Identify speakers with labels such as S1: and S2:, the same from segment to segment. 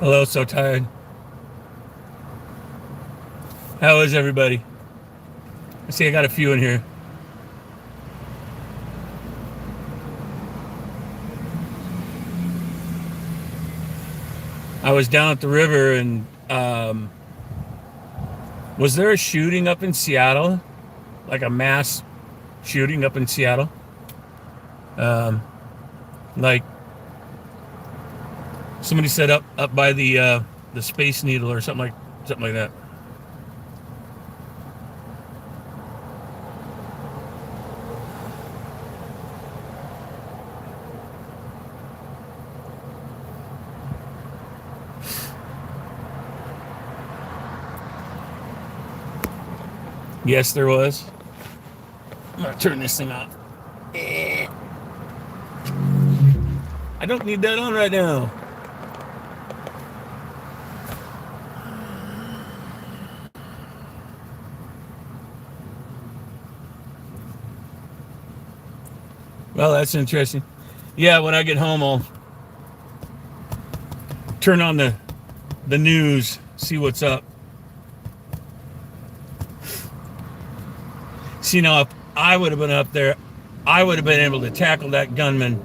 S1: Hello, so tired. How is everybody? I see I got a few in here. I was down at the river and was there a shooting up in Seattle? Like a mass shooting up in Seattle? Um, like somebody said up by the Space Needle or something like that. Yes, there was. I'm gonna turn this thing off. I don't need that on right now. Well, that's interesting. Yeah, when I get home, I'll turn on the news, see what's up. See, now if I would have been up there, I would have been able to tackle that gunman.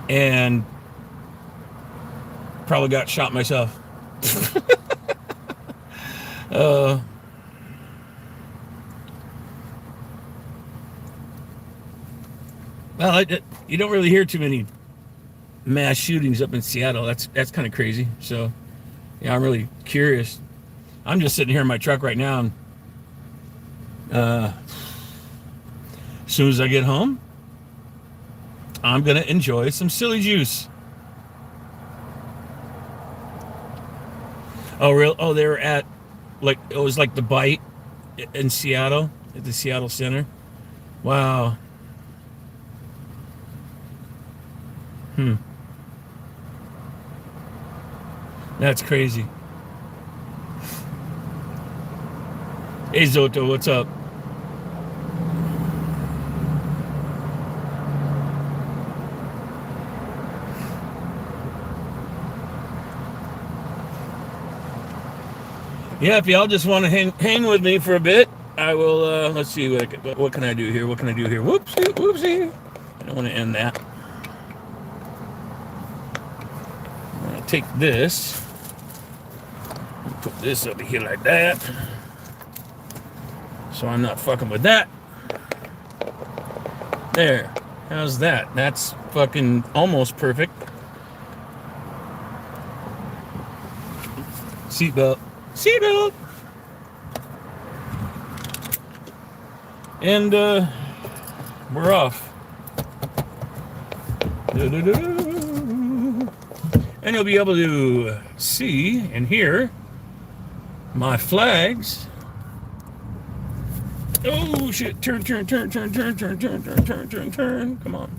S1: And probably got shot myself. uh, well, you don't really hear too many mass shootings up in Seattle. That's kind of crazy. So, yeah, I'm really curious. I'm just sitting here in my truck right now, and as soon as I get home, I'm gonna enjoy some silly juice. Oh, real? Oh, they were at it was like the Bite in Seattle at the Seattle Center. Wow. Hmm. That's crazy. Hey Zoto, what's up? Yeah, if y'all just want to hang with me for a bit, I will. Let's see what can I do here. What can I do here? Whoopsie, whoopsie. I don't want to end that. I'm gonna take this, put this over here like that, so I'm not fucking with that. There. How's that? That's fucking almost perfect. Seatbelt. Seatbelt. And we're off. And you'll be able to see and hear my flags. Oh shit! Turn! Come on.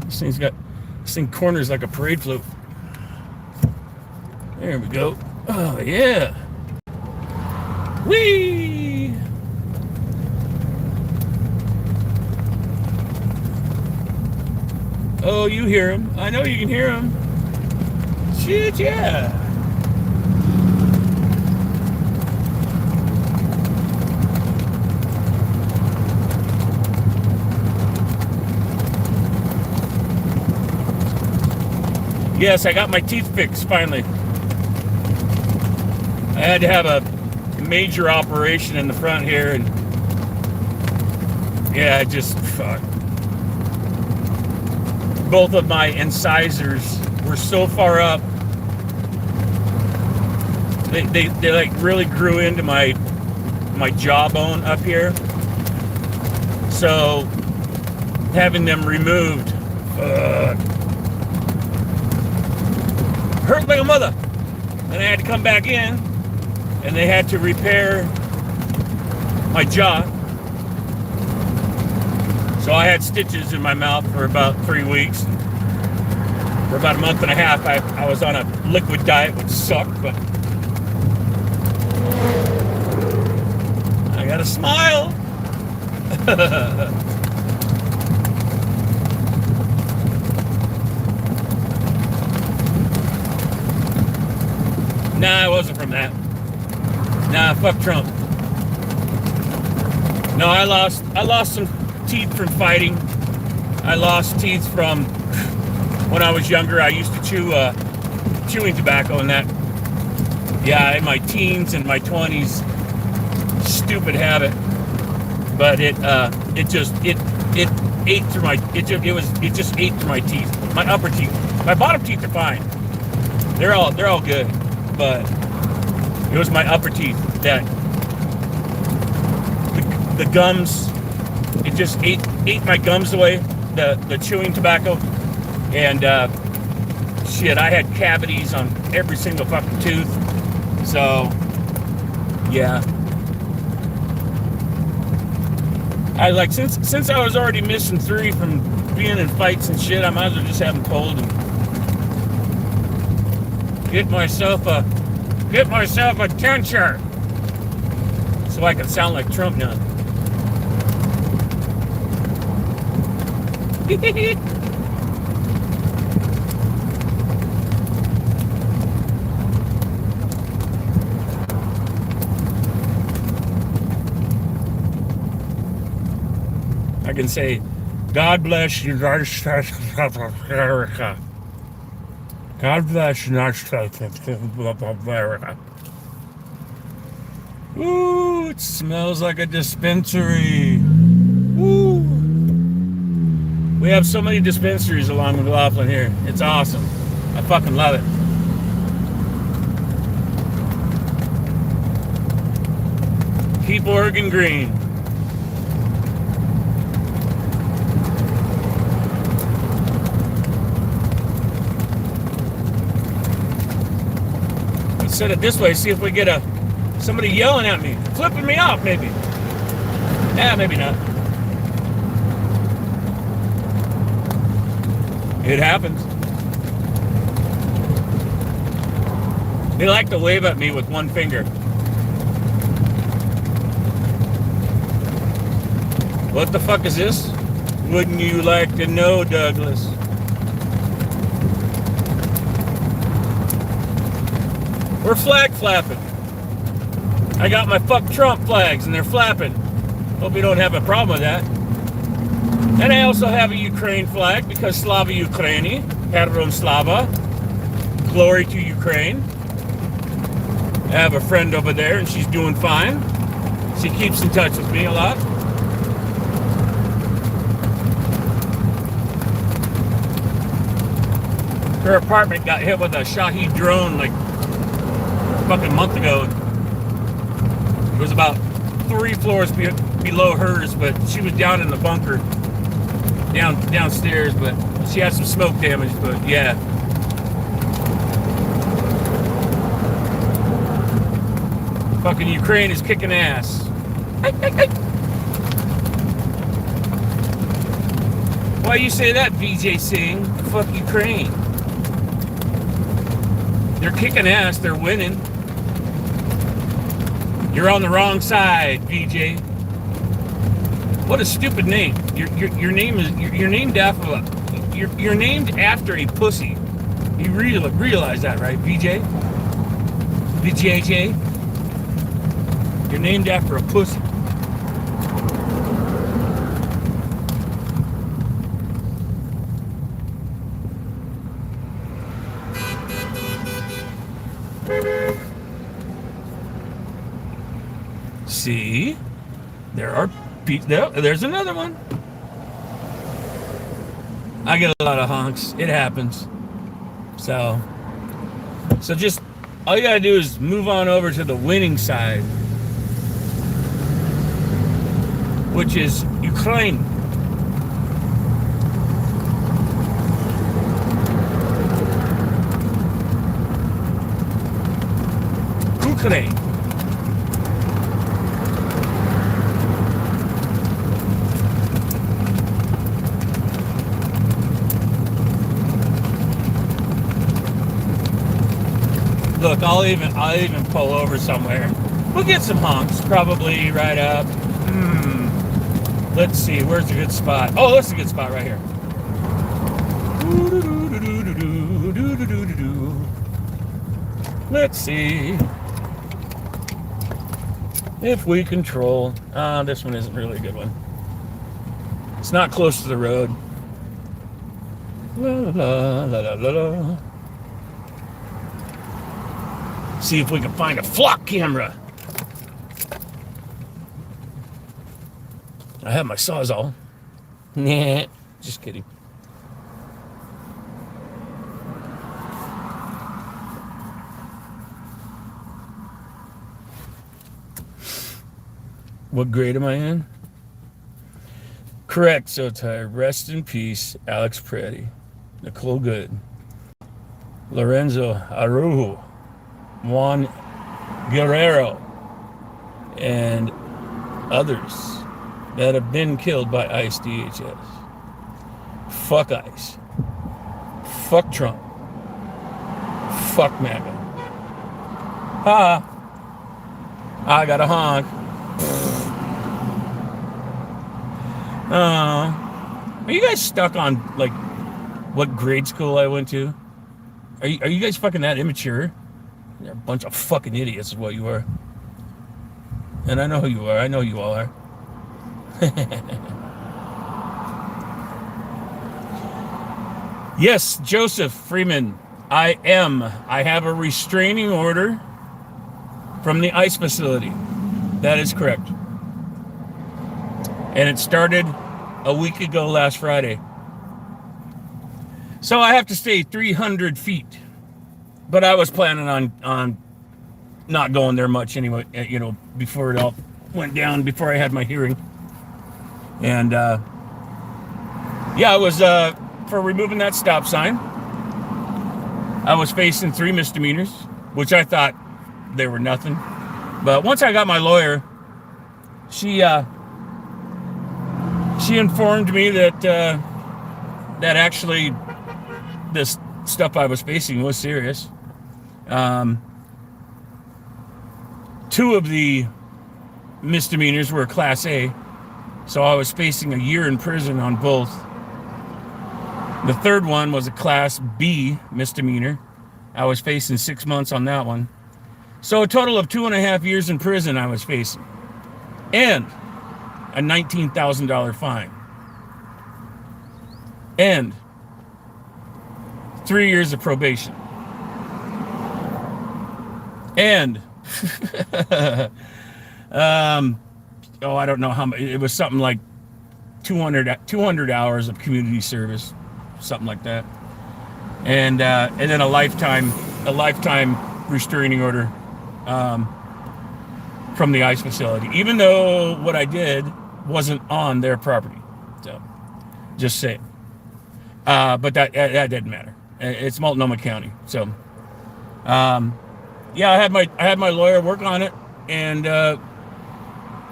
S1: This thing corners like a parade float. There we go. Oh yeah. Whee! Oh, you hear him. I know you can hear him. Shit, yeah. Yes, I got my teeth fixed finally. I had to have a major operation in the front here, and yeah, fuck. Both of my incisors were so far up, they like really grew into my jawbone up here. So having them removed, hurt like a mother. And I had to come back in, and they had to repair my jaw. So I had stitches in my mouth for about 3 weeks. For about a month and a half, I was on a liquid diet, which sucked, but I got a smile. Nah, it wasn't from that. Nah, fuck Trump. No, I lost some teeth from fighting. I lost teeth from when I was younger. I used to chew chewing tobacco and that. Yeah, in my teens and my 20s, stupid habit. But it just ate through my it just ate through my teeth, my upper teeth. My bottom teeth are fine. They're all good, but it was my upper teeth that the gums. It just ate my gums away. The chewing tobacco, and shit, I had cavities on every single fucking tooth. So yeah, I like since I was already missing 3 from being in fights and shit, I might as well just have them pulled and get myself a denture so I can sound like Trump now. I can say, God bless you, United States of America. God bless you, United States of America. Ooh, it smells like a dispensary. Ooh. We have so many dispensaries along McLaughlin here. It's awesome. I fucking love it. Keep Oregon green. Let's set it this way, see if we get somebody yelling at me, flipping me off maybe. Yeah, maybe not. It happens. They like to wave at me with one finger. What the fuck is this? Wouldn't you like to know, Douglas? We're flag flapping. I got my fuck Trump flags and they're flapping. Hope you don't have a problem with that. And I also have a Ukraine flag because Slava Ukraini, Herum Slava, glory to Ukraine. I have a friend over there and she's doing fine. She keeps in touch with me a lot. Her apartment got hit with a Shahed drone like a fucking month ago. It was about 3 floors below hers, but she was down in the bunker, downstairs, but she had some smoke damage, but yeah. Fucking Ukraine is kicking ass. Why you say that, VJ Singh? Fuck Ukraine. They're kicking ass, they're winning. You're on the wrong side, VJ. What a stupid name. Your name is you're named after you're named after a pussy. You realize that, right, VJ? VJJ? You're named after a pussy. See? There's another one. I get a lot of honks. It happens. So just all you gotta do is move on over to the winning side, which is Ukraine. Ukraine. Look, I'll even pull over somewhere. We'll get some honks, probably right up. Let's see, where's a good spot? Oh, that's a good spot right here. Let's see if we control. This one isn't really a good one. It's not close to the road. La la la la la la. See if we can find a flock camera. I have my Sawzall. Nah, just kidding. What grade am I in? Correct, so tired. Rest in peace, Alex Pretty, Nicole Good, Lorenzo Arujo, Juan Guerrero, and others that have been killed by ICE DHS. Fuck ICE. Fuck Trump. Fuck MAGA. I got a honk. Are you guys stuck on, like, what grade school I went to? Are you guys fucking that immature? You're a bunch of fucking idiots is what you are. And I know who you are. I know you all are. Yes, Joseph Freeman, I have a restraining order from the ICE facility. That is correct. And it started a week ago last Friday. So I have to stay 300 feet. But I was planning on not going there much anyway, you know, before it all went down, before I had my hearing. And yeah, I was for removing that stop sign. I was facing 3 misdemeanors, which I thought they were nothing. But once I got my lawyer, she informed me that that actually this stuff I was facing was serious. 2 of the misdemeanors were Class A, so I was facing a year in prison on both. The 3rd one was a Class B misdemeanor. I was facing 6 months on that one. So a total of 2.5 years in prison I was facing. And a $19,000 fine. And 3 years of probation. And I don't know how much. It was something like 200 hours of community service, something like that. And then a lifetime restraining order from the ICE facility, even though what I did wasn't on their property. So, just saying. But that didn't matter. It's Multnomah County. So, yeah, I had my lawyer work on it, and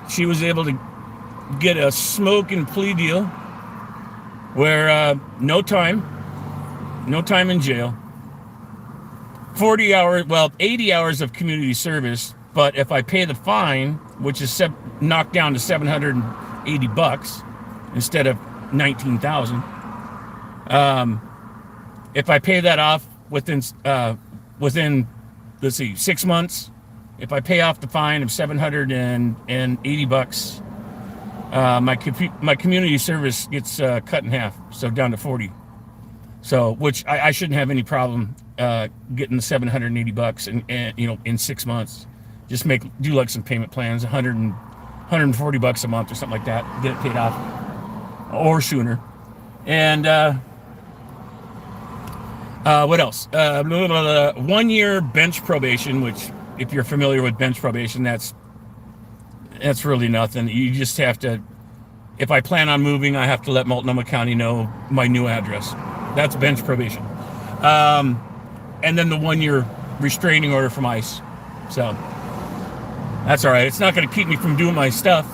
S1: she was able to get a smoking plea deal where no time in jail, 80 hours of community service. But if I pay the fine, which is knocked down to $780 instead of $19,000, if I pay that off within let's see, 6 months, if I pay off the fine of $780, my community service gets cut in half, so down to 40. So, which I shouldn't have any problem getting the $780 and in 6 months. Just do like some payment plans, $140 a month or something like that. Get it paid off, or sooner. And what else? 1 year bench probation, which, if you're familiar with bench probation, that's really nothing. You just have to, if I plan on moving, I have to let Multnomah County know my new address. That's bench probation. And then the 1 year restraining order from ICE. So that's all right. It's not going to keep me from doing my stuff,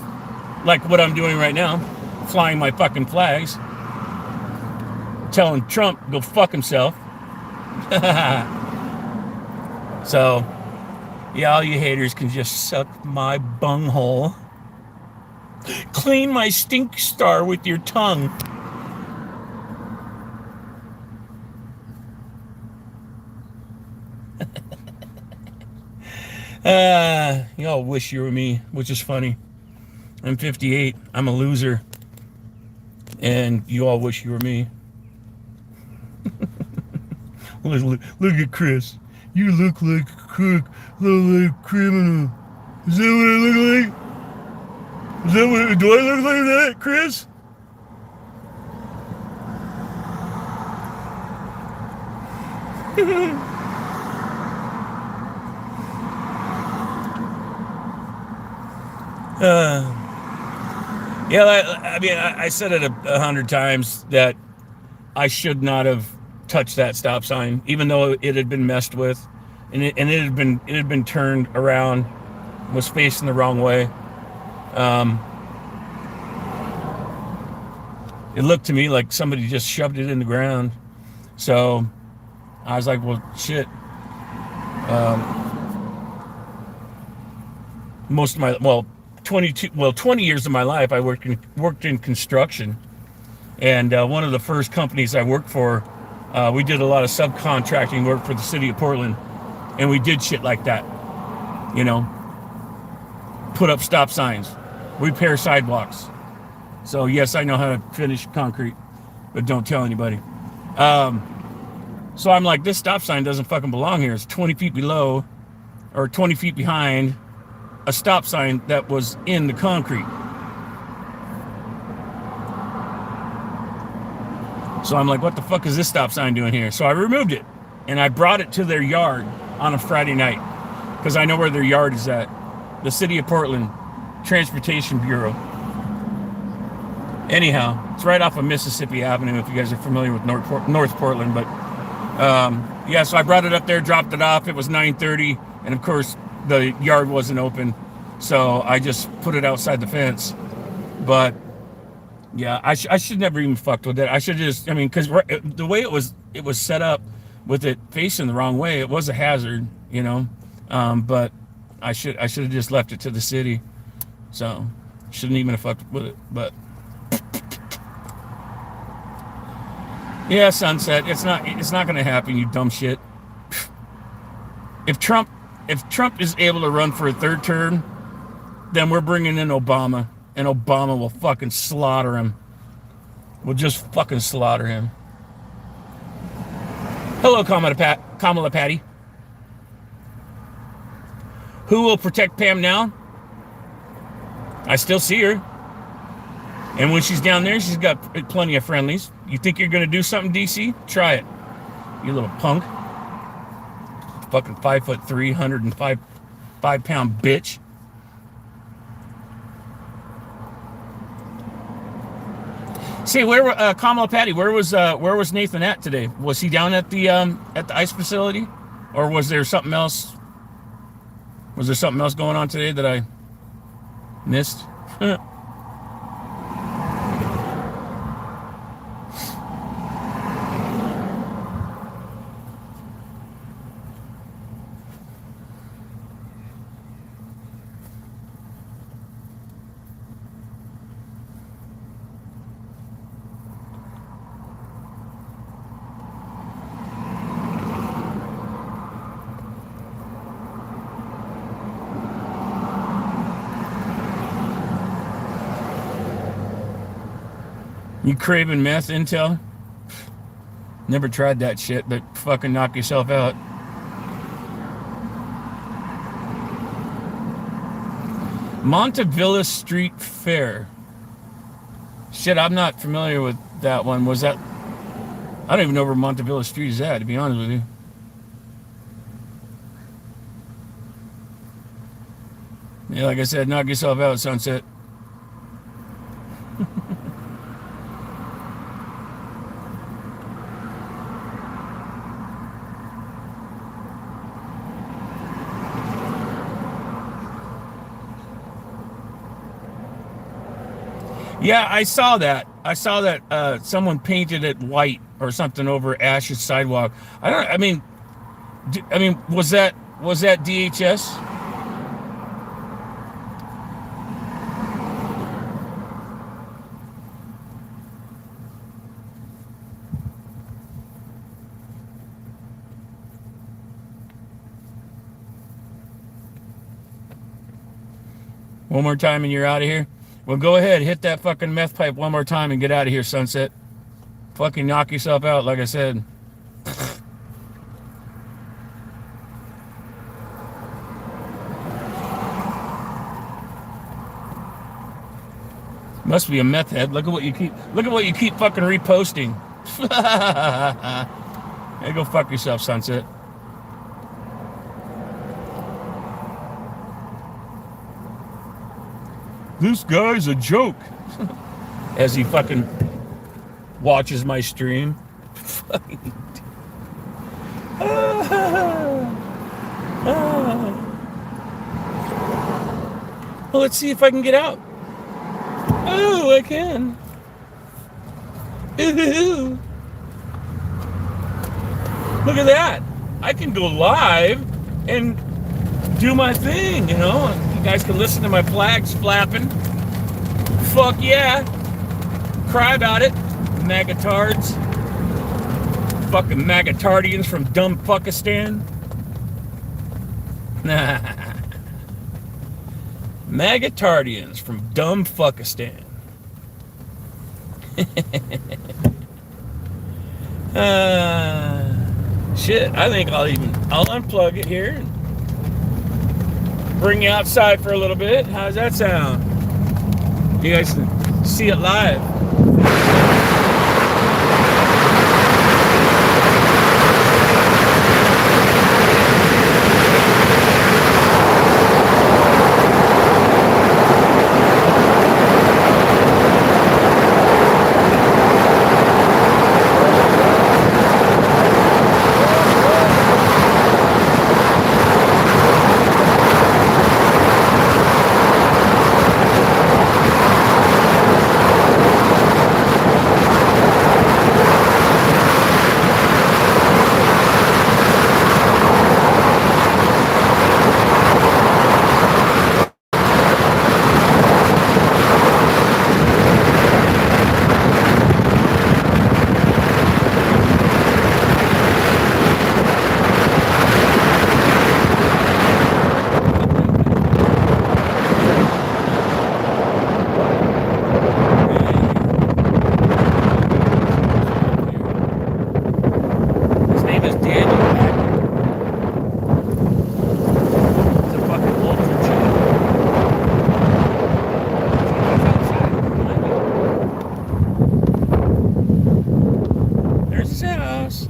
S1: like what I'm doing right now, flying my fucking flags, telling Trump go fuck himself. So, yeah, all you haters can just suck my bunghole. Clean my stink star with your tongue. You all wish you were me, which is funny. I'm 58. I'm a loser. And you all wish you were me. Look at Chris. You look like a crook, look like a criminal. Is that what I look like? Do I look like that, Chris? Yeah, I mean, I said it 100 times that I should not have touched that stop sign, even though it had been messed with, and it had been turned around, was facing the wrong way. It looked to me like somebody just shoved it in the ground. So I was like, well, shit. Most of my 20 years of my life I worked in construction, and one of the first companies I worked for, we did a lot of subcontracting work for the city of Portland, and we did shit like that, you know, put up stop signs, repair sidewalks. So yes, I know how to finish concrete, but don't tell anybody. So I'm like, this stop sign doesn't fucking belong here. It's 20 feet below or 20 feet behind a stop sign that was in the concrete. So I'm like, what the fuck is this stop sign doing here? So I removed it and I brought it to their yard on a Friday night because I know where their yard is at. The City of Portland Transportation Bureau. Anyhow, it's right off of Mississippi Avenue if you guys are familiar with North Portland. But yeah, so I brought it up there, dropped it off. It was 9:30, and of course the yard wasn't open, so I just put it outside the fence. But yeah, I should never even fucked with it. I should just, I mean, because the way it was set up with it facing the wrong way, it was a hazard, you know. But I should have just left it to the city. So shouldn't even have fucked with it. But yeah, Sunset, it's not going to happen, you dumb shit. If Trump is able to run for a third term, then we're bringing in Obama, and Obama will fucking slaughter him. We'll just fucking slaughter him. Hello, Kamala Patty. Who will protect Pam now? I still see her. And when she's down there, she's got plenty of friendlies. You think you're going to do something, DC? Try it. You little punk. Fucking 5'3", 105-pound bitch. See, where Kamala Patty? Where was Nathan at today? Was he down at the ice facility, or was there something else? Was there something else going on today that I missed? You craving meth, Intel? Never tried that shit, but fucking knock yourself out. Montevilla Street Fair. Shit, I'm not familiar with that one. Was that... I don't even know where Montevilla Street is at, to be honest with you. Yeah, like I said, knock yourself out, Sunset. Yeah, I saw that. Someone painted it white or something over Ash's sidewalk. I mean, was that DHS? One more time and you're out of here? Well, go ahead. Hit that fucking meth pipe one more time and get out of here, Sunset. Fucking knock yourself out, like I said. Must be a meth head. Look at what you keep fucking reposting. Hey, go fuck yourself, Sunset. This guy's a joke. As he fucking watches my stream. Well, let's see if I can get out. Oh, I can. Ooh. Look at that. I can go live and do my thing, you know. You guys can listen to my flags flapping. Fuck yeah. Cry about it. Magatards. Fucking Magatardians from dumb Fuckistan. Magatardians from dumb Fuckistan. Shit, I think I'll unplug it here and bring you outside for a little bit. How's that sound? You guys can see it live.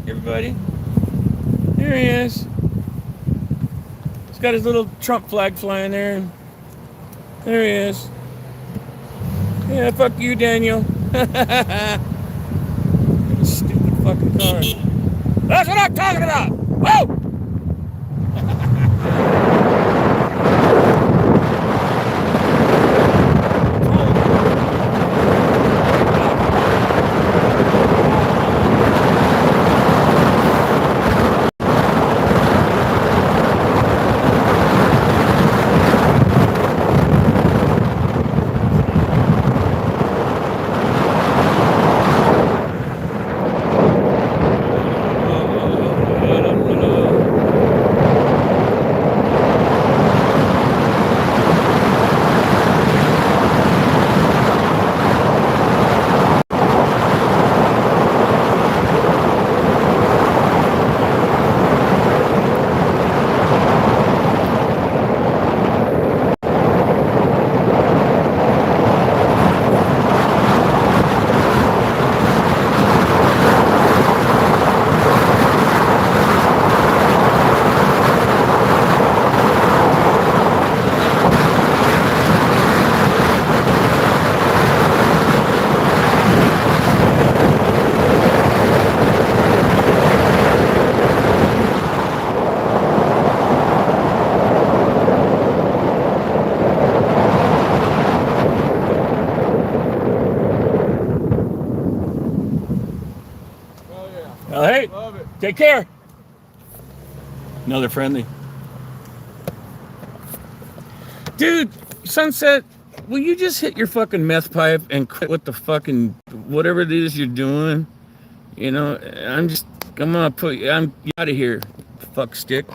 S1: Everybody, there he is. He's got his little Trump flag flying there. There he is. Yeah, fuck you, Daniel. Stupid fucking car. That's what I'm talking about. Woo! Well, hey, take care. Another friendly. Dude, Sunset, will you just hit your fucking meth pipe and quit with the fucking whatever it is you're doing? You know, I'm out of here, fuck stick.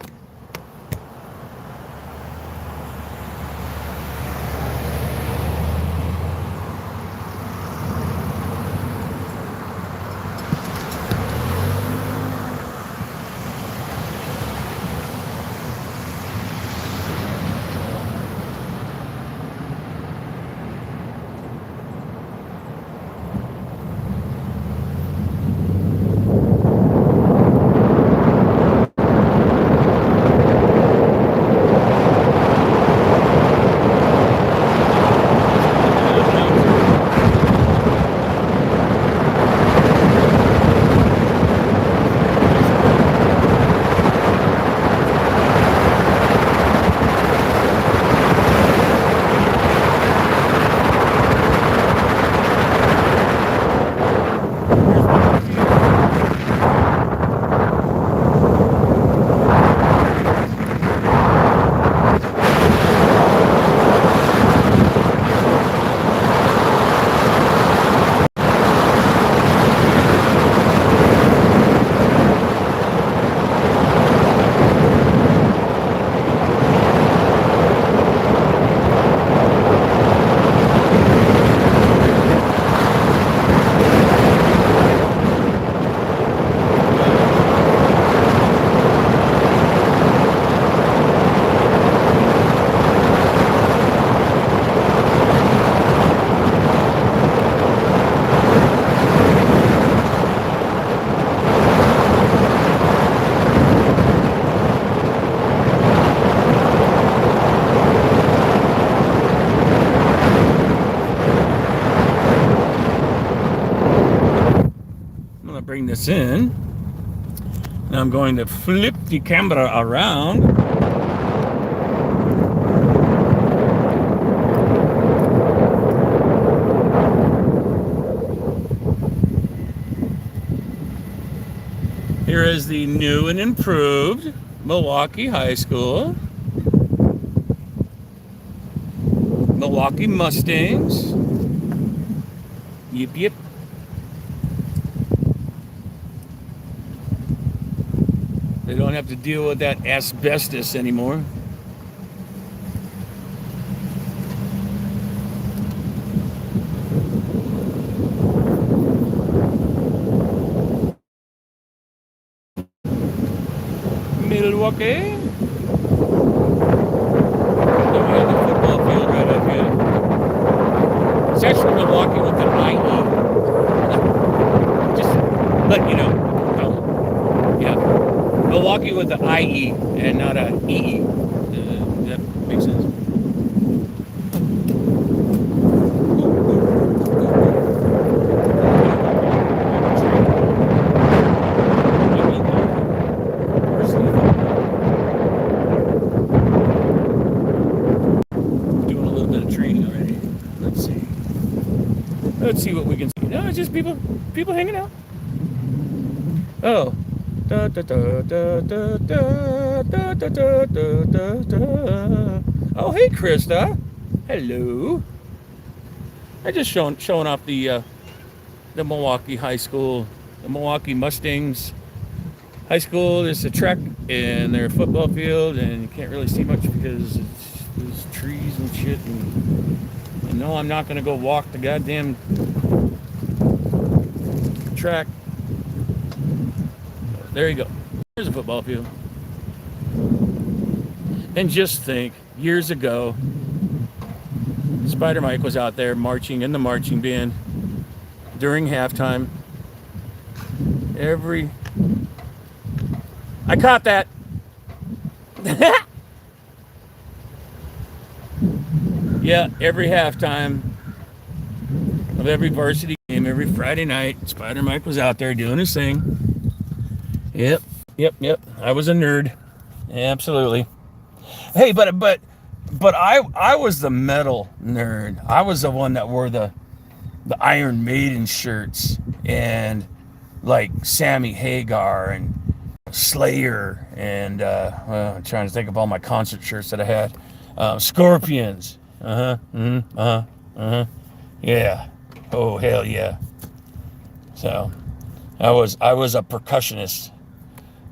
S1: bring this in. Now I'm going to flip the camera around. Here is the new and improved Milwaukee High School. Milwaukee Mustangs. Yip, yip. They don't have to deal with that asbestos anymore. Milwaukee. Then we have the football field right up here. It's actually Milwaukee with an IE. Just let you know. Yeah. Milwaukee with the IE and not a EE. That makes sense. Let's see what we can see. No, it's just people hanging out. Oh. Da, da, da, da, da, da, da, da, da, da, da. Oh, hey, Krista. Hello. I just showing off the Milwaukee High School, the Milwaukee Mustangs High School. There's a track and their football field, and you can't really see much because there's trees and shit. And no, I'm not going to go walk the goddamn track. There you go. There's a football field. And just think, years ago, Spider Mike was out there marching in the marching band during halftime. I caught that. Yeah, every halftime of every varsity game, every Friday night, Spider Mike was out there doing his thing. Yep. I was a nerd. Absolutely. Hey, but I was the metal nerd. I was the one that wore the Iron Maiden shirts and like Sammy Hagar and Slayer and I'm trying to think of all my concert shirts that I had. Scorpions. Yeah. Oh, hell yeah. So I was a percussionist.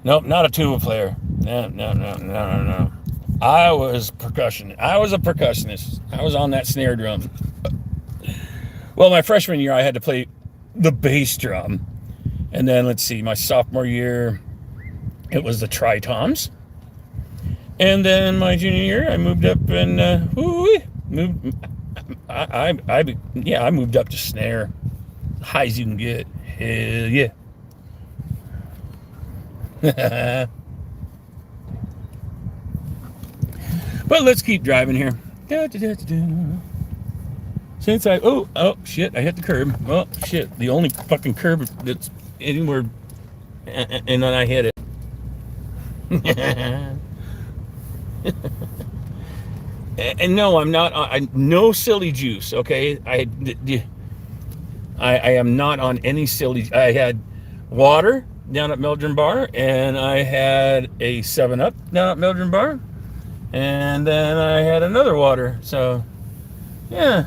S1: Nope, not a tuba player. No. I was a percussionist. I was on that snare drum. Well, my freshman year, I had to play the bass drum. And then, let's see, my sophomore year, it was the tritoms. And then my junior year, I moved up and, I moved up to snare. High as you can get. Hell yeah. But let's keep driving here. Since oh shit, I hit the curb. Oh shit, the only fucking curb that's anywhere, and then I hit it. And no, I'm not. No silly juice. Okay, I am not on any silly. I had water down at Mildred Bar, and I had a 7-Up down at Mildred Bar, and then I had another water. So, yeah.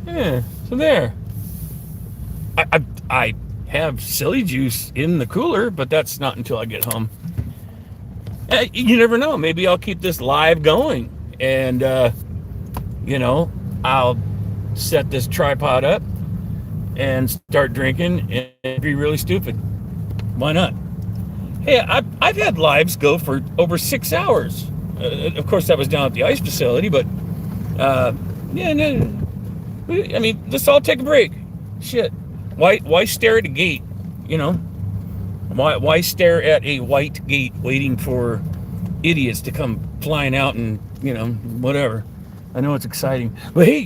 S1: So there. I have silly juice in the cooler, but that's not until I get home. You never know. Maybe I'll keep this live going, and I'll set this tripod up and start drinking and be really stupid. Why not? Hey, I've had lives go for over 6 hours. Of course, that was down at the ice facility, but I mean, let's all take a break. Shit, why stare at a gate? Why stare at a white gate waiting for idiots to come flying out and whatever? I know it's exciting, but hey,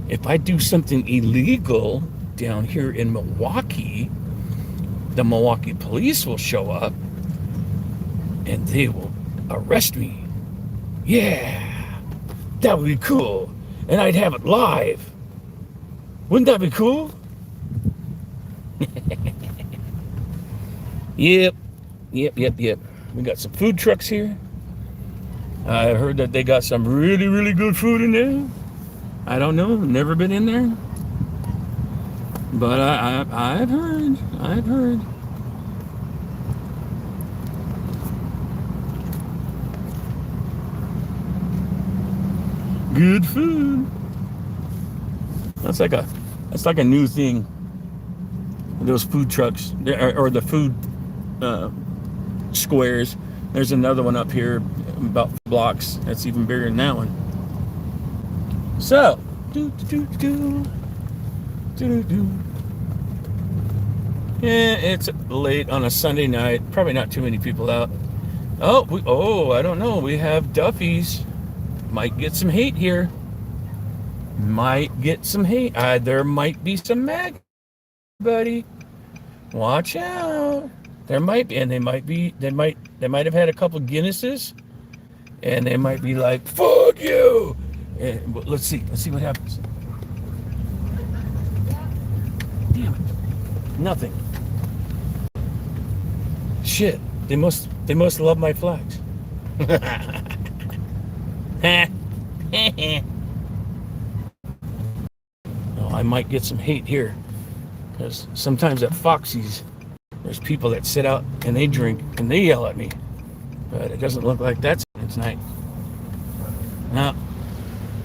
S1: if I do something illegal down here in Milwaukee, the Milwaukee police will show up and they will arrest me. Yeah, that would be cool. And I'd have it live. Wouldn't that be cool? Yep. We got some food trucks here. I heard that they got some really, really good food in there. I don't know, never been in there. But I've heard. Good food. That's like a new thing. Those food trucks or the food squares. There's another one up here about 4 blocks that's even bigger than that one. So, yeah, it's late on a Sunday night. Probably not too many people out. I don't know. We have Duffy's. Might get some hate here. Might get some hate. There might be some mag, buddy. Watch out. There might be, and they might have had a couple Guinnesses, and they might be like, "Fuck you." And let's see what happens. Damn it. Nothing. Shit. They must love my flags. Oh, I might get some hate here, because sometimes at Foxy's there's people that sit out and they drink and they yell at me, but it doesn't look like that's tonight. No,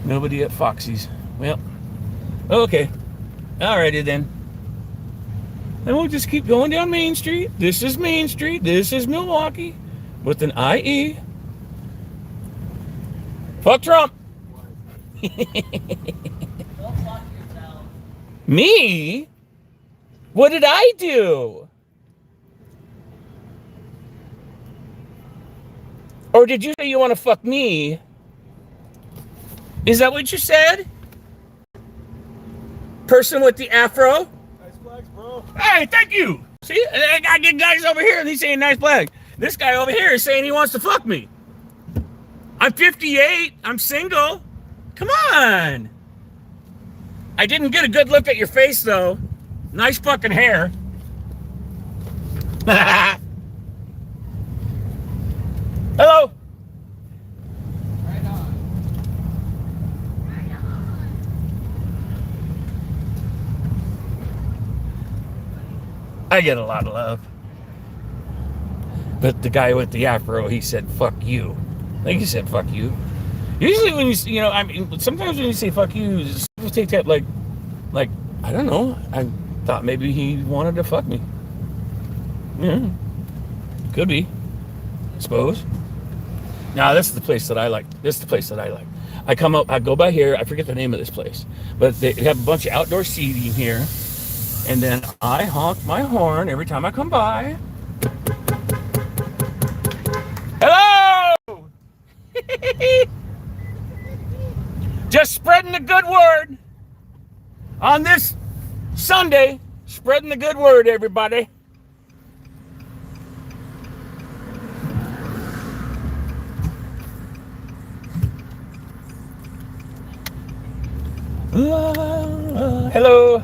S1: nobody at Foxy's. Well, okay, alrighty then. And we'll just keep going down Main Street. This is Main Street. This is Milwaukee with an IE. Fuck Trump. Me? What did I do? Or did you say you want to fuck me? Is that what you said? Person with the afro?
S2: Nice flags, bro.
S1: Hey, thank you. See, I got good guys over here and he's saying nice flag. This guy over here is saying he wants to fuck me. I'm 58. I'm single. Come on. I didn't get a good look at your face, though. Nice fucking hair. Hello.
S2: Right on.
S1: I get a lot of love. But the guy with the afro, he said, fuck you. I think he said, fuck you. Usually when you know, I mean, sometimes when you say fuck you, people take that like, I don't know. I thought maybe he wanted to fuck me. Yeah. Could be. I suppose. Now, this is the place that I like. I come up, I go by here, I forget the name of this place, but they have a bunch of outdoor seating here, and then I honk my horn every time I come by. Hello! Just spreading the good word on this Sunday. Spreading the good word, everybody. Hello.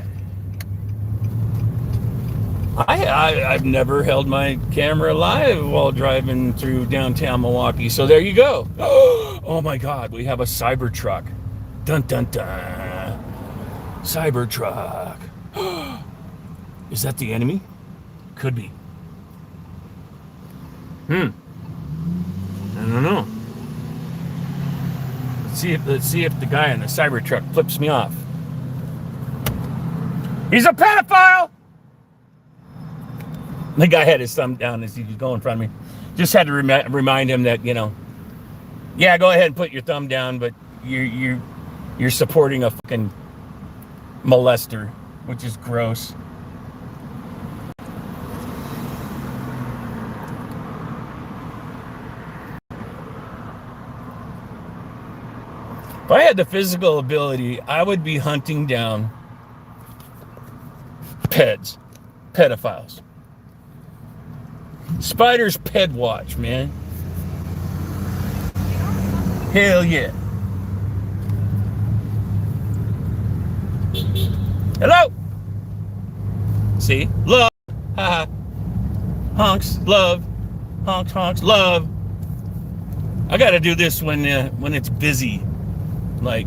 S1: I've never held my camera live while driving through downtown Milwaukee, so there you go. Oh my God, we have a Cybertruck. Dun dun dun. Cybertruck. Is that the enemy? Could be. I don't know. Let's see if the guy in the Cybertruck flips me off. He's a pedophile! The guy had his thumb down as he was going in front of me. Just had to remind him that, you know, yeah, go ahead and put your thumb down, but you're supporting a fucking molester, which is gross. If I had the physical ability, I would be hunting down pedophiles. Spider's Ped Watch, man. Hell yeah. Hello. See, love, haha, honks, love, honks, honks, love. I gotta do this when it's busy, like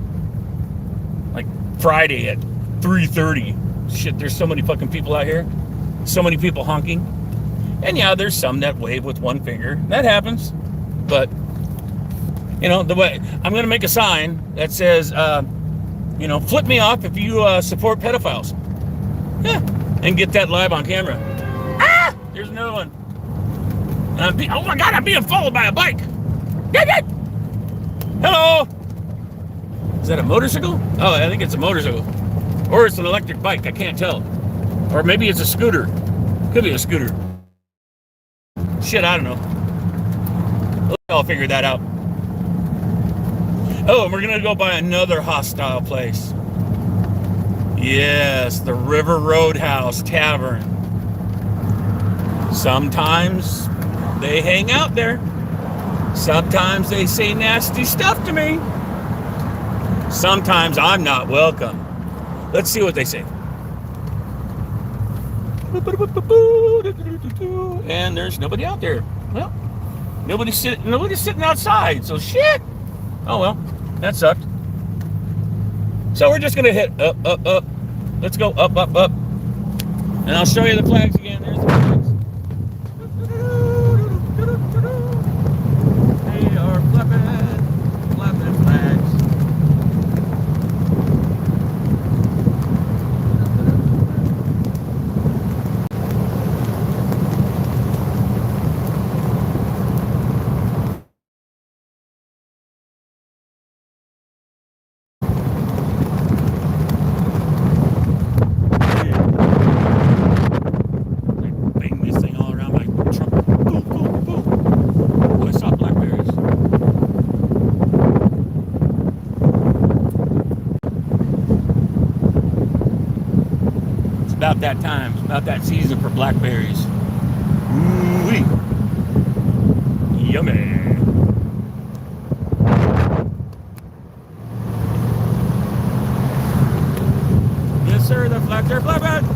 S1: Friday at 3:30. Shit, there's so many fucking people out here, so many people honking, and yeah, there's some that wave with one finger. That happens, but you know the way I'm gonna make a sign that says, you know, flip me off if you support pedophiles. Yeah, and get that live on camera. Ah, there's another one. Oh my God, I'm being followed by a bike. Hello. Is that a motorcycle? Oh, I think it's a motorcycle. Or it's an electric bike, I can't tell. Or maybe it's a scooter. Could be a scooter. Shit, I don't know. I'll figure that out. Oh, and we're gonna go by another hostile place. Yes, the River Roadhouse Tavern. Sometimes they hang out there. Sometimes they say nasty stuff to me. Sometimes I'm not welcome. Let's see what they say. And there's nobody out there. Well, nobody's sitting outside, so shit. Oh well, that sucked. So we're just gonna hit up, up, up. Let's go up, up, up. And I'll show you the flags again. There's the flags. They are flapping flags. About that time, about that season for blackberries. Ooh-wee. Yummy. Yes, sir, the flags are flapping.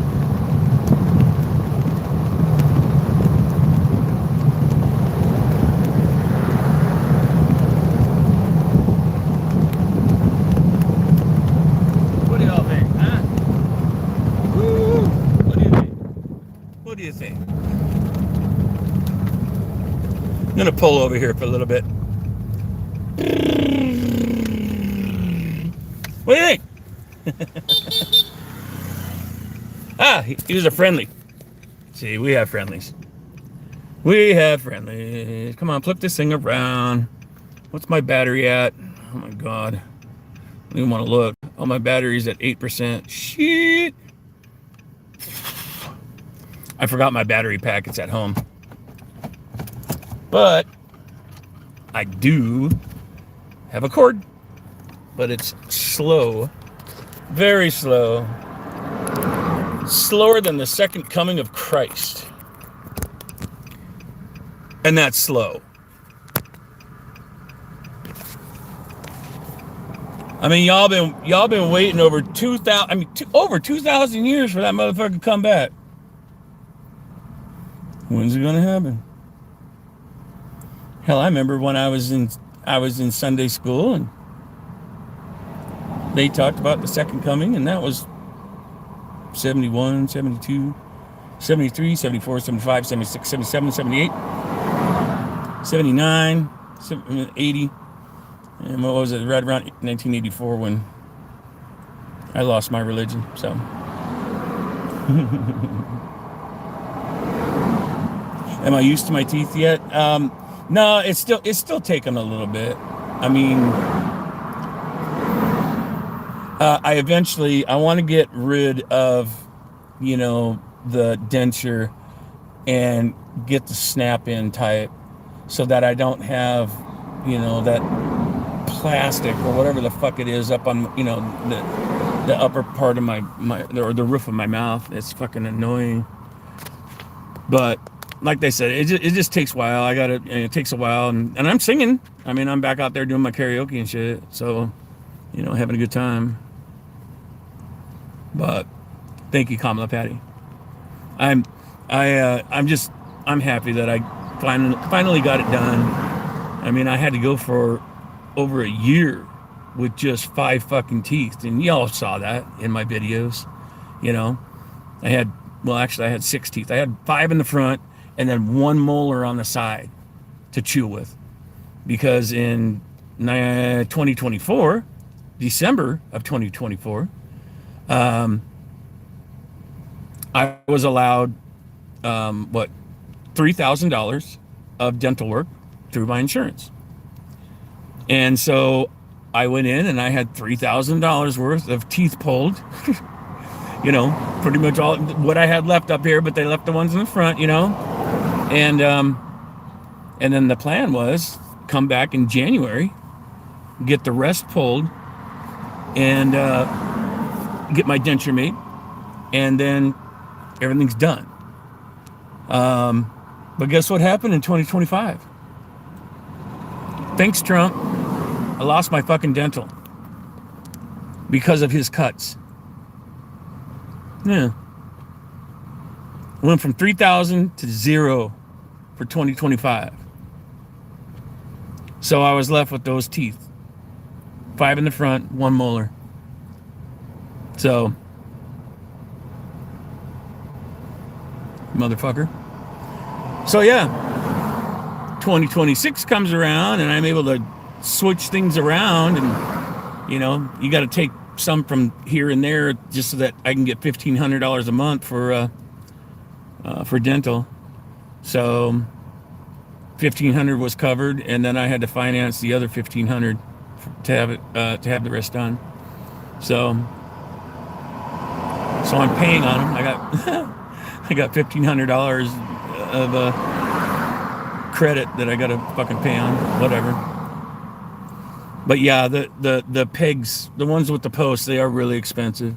S1: What do y'all think, huh? What do you think? I'm gonna pull over here for a little bit. What do you think? Ah, he was a friendly. See, we have friendlies. We have friendlies. Come on, flip this thing around. What's my battery at? Oh my God. I don't even want to look. Oh, my battery's at 8%. Shit. I forgot my battery pack. It's at home. But I do have a cord. But it's slow. Very slow. Slower than the second coming of Christ. And that's slow. I mean, y'all been waiting over 2,000 years for that motherfucker to come back. When's it gonna happen? Hell, I remember when I was in Sunday school and they talked about the second coming, and that was 71, 72, 73, 74, 75, 76, 77, 78, 79, 80. And what was it? Right around 1984 when I lost my religion. So, am I used to my teeth yet? No, it's still taking a little bit. I mean, I want to get rid of, the denture and get the snap-in type, so that I don't have, that plastic or whatever the fuck it is up on, the upper part of my or the roof of my mouth. It's fucking annoying. But like they said, it just takes a while. It takes a while, and I'm singing. I mean, I'm back out there doing my karaoke and shit. So, you know, having a good time. But thank you, Kamala Patty. I'm happy that I finally got it done. I mean, I had to go for over a year with just 5 fucking teeth, and y'all saw that in my videos. You know, I had 6 teeth. I had 5 in the front and then 1 molar on the side to chew with, because in 2024, December of 2024, I was allowed $3,000 of dental work through my insurance. And so I went in and I had $3,000 worth of teeth pulled. You know, pretty much all what I had left up here, but they left the ones in the front, you know. And then the plan was come back in January, get the rest pulled, and get my denture made, and then everything's done. But guess what happened in 2025? Thanks, Trump. I lost my fucking dental because of his cuts. Yeah. Went from 3,000 to 0 for 2025. So I was left with those teeth. 5 in the front, 1 molar. So, motherfucker. So yeah, 2026 comes around and I'm able to switch things around, and you know, you got to take some from here and there just so that I can get $1,500 a month for dental. So $1,500 was covered, and then I had to finance the other $1,500 to have the rest done. So I'm paying on them. I got $1,500 of credit that I got to fucking pay on, whatever. But yeah, the pegs, the ones with the posts, they are really expensive.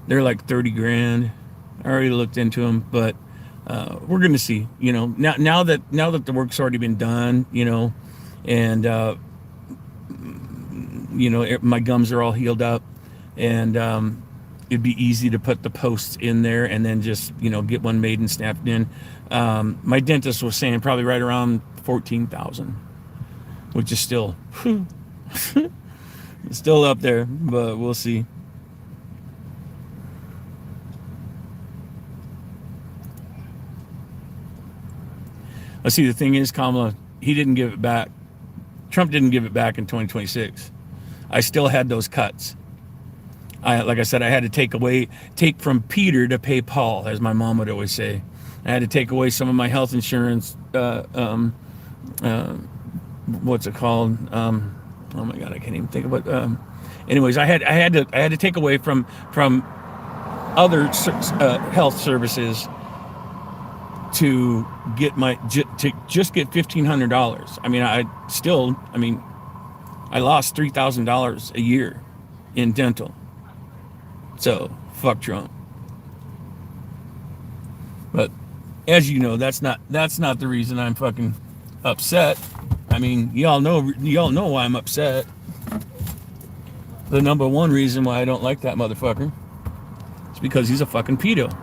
S1: They're like 30 grand. I already looked into them, but we're gonna see. You know, now that the work's already been done, you know, and you know, my gums are all healed up, and it'd be easy to put the posts in there and then just, you know, get one made and snapped in. My dentist was saying probably right around 14,000, which is still still up there, but we'll see. Let's see, the thing is, Kamala, he didn't give it back. Trump didn't give it back in 2026. I still had those cuts. Like I said, I had to take from Peter to pay Paul, as my mom would always say. I had to take away some of my health insurance. What's it called? Oh my God, I can't even think of it. Anyways, I had to take away from other health services to get to just get $1,500. I mean, I lost $3,000 a year in dental. So fuck Trump. But as you know, that's not the reason I'm fucking upset. I mean, y'all know why I'm upset. The number one reason why I don't like that motherfucker is because he's a fucking pedo.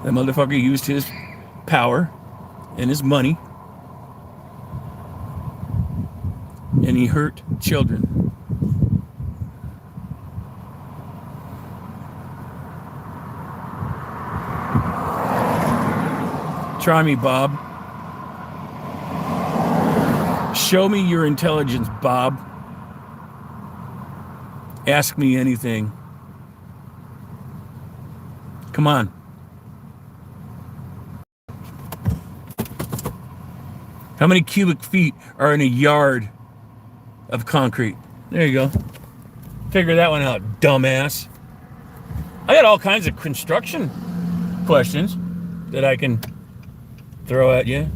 S1: That motherfucker used his power and his money, and he hurt children. Try me, Bob. Show me your intelligence, Bob. Ask me anything. Come on. How many cubic feet are in a yard of concrete? There you go. Figure that one out, dumbass. I got all kinds of construction questions that I can throw at you.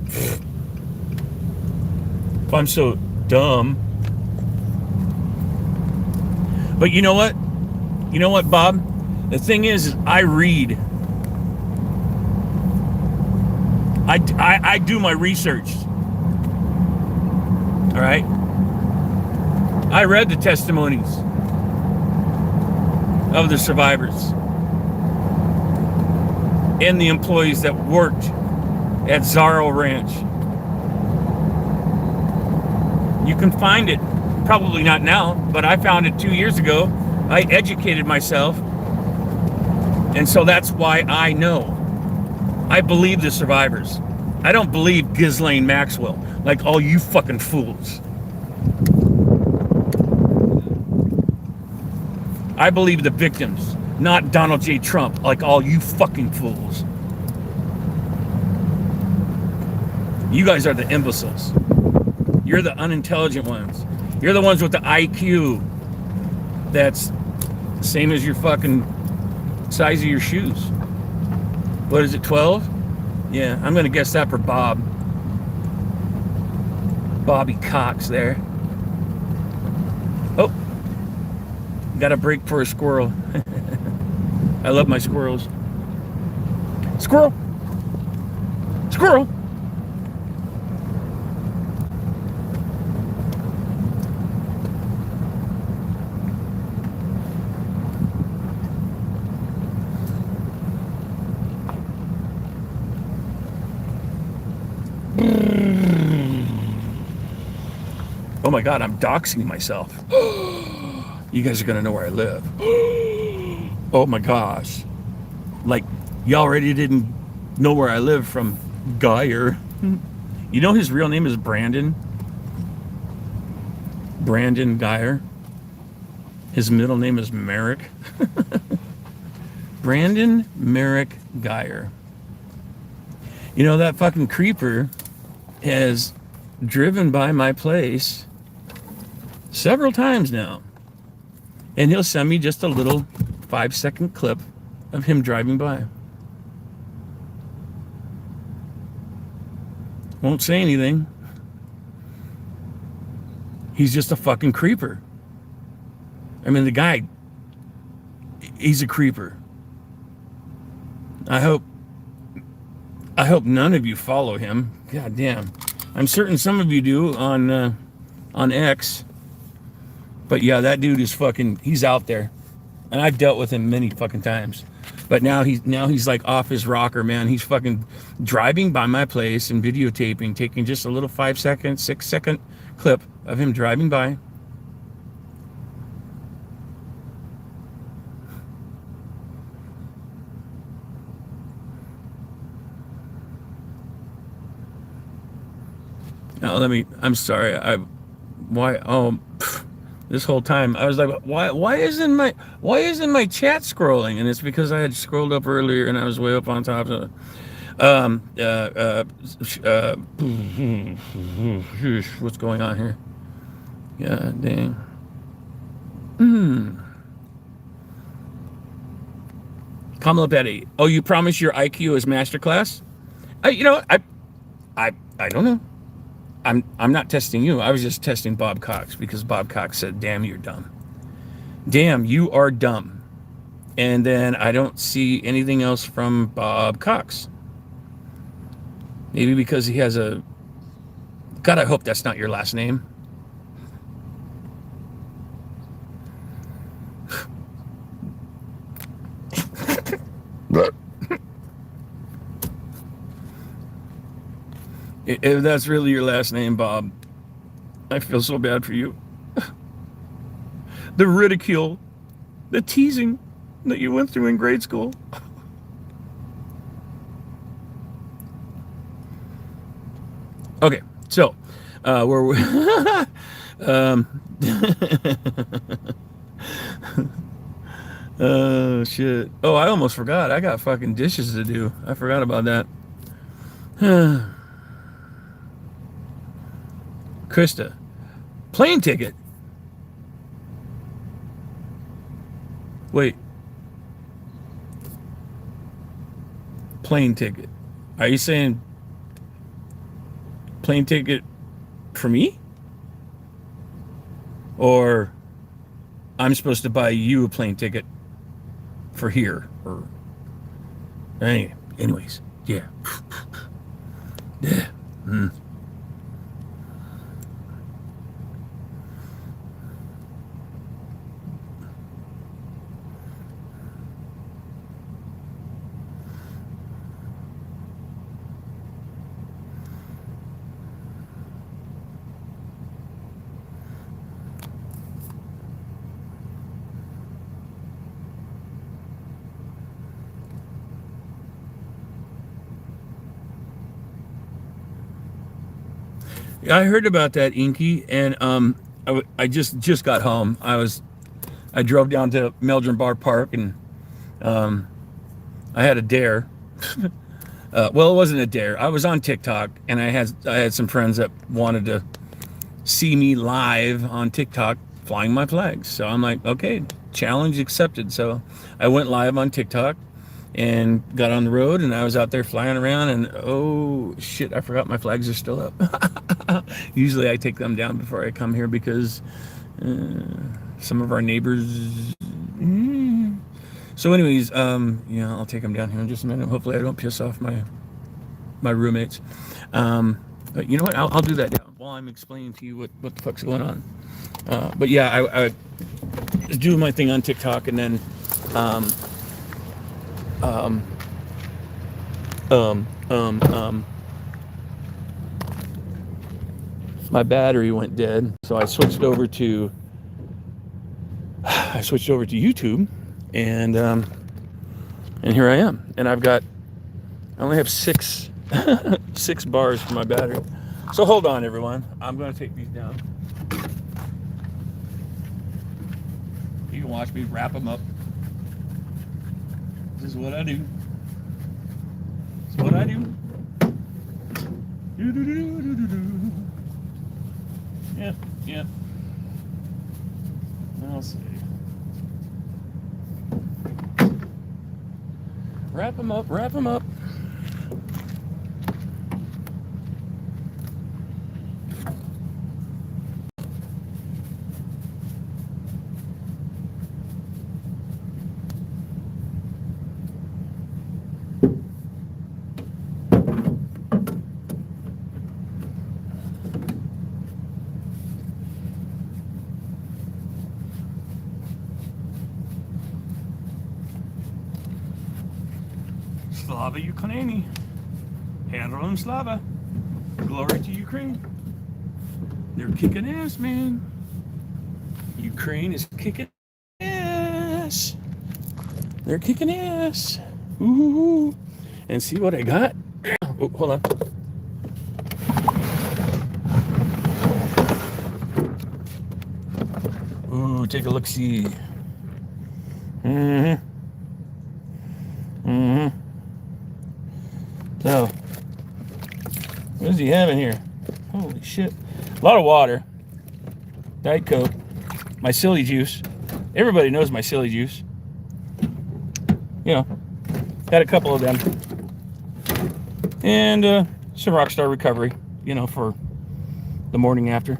S1: If I'm so dumb, But you know what? You know what, Bob? The thing is I read. I do my research. All right? I read the testimonies of the survivors and the employees that worked at Zarro Ranch. You can find it, probably not now, but I found it 2 years ago. I educated myself, and so that's why I know. I believe the survivors. I don't believe Ghislaine Maxwell, like all you fucking fools. I believe the victims, not Donald J. Trump, like all you fucking fools. You guys are the imbeciles. You're the unintelligent ones. You're the ones with the IQ that's the same as your fucking size of your shoes. What is it, 12? Yeah, I'm gonna guess that for Bob. Bobby Cox there. Oh, got a break for a squirrel. I love my squirrels. Squirrel! Squirrel! Oh my God, I'm doxing myself. You guys are gonna know where I live. Oh my gosh. Like, you already didn't know where I live from Geyer. You know his real name is Brandon? Brandon Geyer. His middle name is Merrick. Brandon Merrick Geyer. You know, that fucking creeper has driven by my place several times now. And he'll send me just a little 5-second clip of him driving by. Won't say anything. He's just a fucking creeper. I mean, the guy, he's a creeper. I hope none of you follow him. God damn. I'm certain some of you do on X. But yeah, that dude is fucking, he's out there. And I've dealt with him many fucking times. But now he's like off his rocker, man. He's fucking driving by my place and videotaping, taking just a little 5-second, 6-second clip of him driving by. Now I'm sorry. This whole time I was like, why isn't my chat scrolling? And it's because I had scrolled up earlier and I was way up on top of it. What's going on here? Yeah, dang. Kamala Betty. Oh, you promise your IQ is masterclass? I don't know. I'm not testing you. I was just testing Bob Cox because Bob Cox said, damn, you're dumb. Damn, you are dumb. And then I don't see anything else from Bob Cox. Maybe because he has a... God, I hope that's not your last name. If that's really your last name, Bob, I feel so bad for you. The ridicule, the teasing that you went through in grade school. Okay, so where we oh shit. Oh, I almost forgot. I got fucking dishes to do. I forgot about that. Krista, plane ticket. Wait. Plane ticket. Are you saying plane ticket for me? Or I'm supposed to buy you a plane ticket for here. Or anyways, yeah. Yeah. Mm. I heard about that, Inky, and I just got home. I drove down to Meldrum Bar Park, and I had a dare. Well, it wasn't a dare. I was on TikTok, and I had some friends that wanted to see me live on TikTok flying my flags. So I'm like, okay, challenge accepted. So I went live on TikTok and got on the road, and I was out there flying around, and oh shit, I forgot my flags are still up. Usually I take them down before I come here because some of our neighbors. So anyways, yeah, I'll take them down here in just a minute. Hopefully I don't piss off my roommates. But you know what? I'll do that now while I'm explaining to you what the fuck's going on. But yeah, I was doing my thing on TikTok, and then my battery went dead, so I switched over to YouTube, and here I am, and I only have six bars for my battery. So hold on, everyone. I'm going to take these down. You can watch me wrap them up. This is what I do. This is what I do. Yep. I'll see. Wrap them up. Slava Ukraini. Heroin Slava. Glory to Ukraine. They're kicking ass, man. Ukraine is kicking ass. They're kicking ass. Ooh. And see what I got? Oh, hold on. Ooh, take a look-see. So, what does he have in here? Holy shit. A lot of water. Diet Coke. My silly juice. Everybody knows my silly juice. You know, had a couple of them. And some Rockstar Recovery, you know, for the morning after.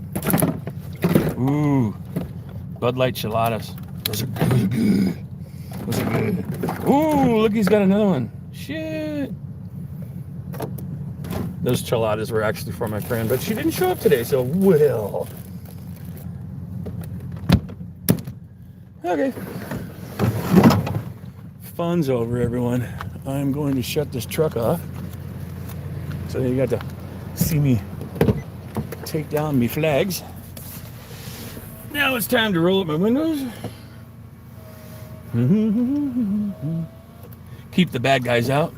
S1: Ooh, Bud Light Chiladas. Those are good. Those are good. Ooh, look, he's got another one. Shit. Those chiladas were actually for my friend, but she didn't show up today, so well. Okay. Fun's over, everyone. I'm going to shut this truck off. So you got to see me take down me flags. Now it's time to roll up my windows. Keep the bad guys out.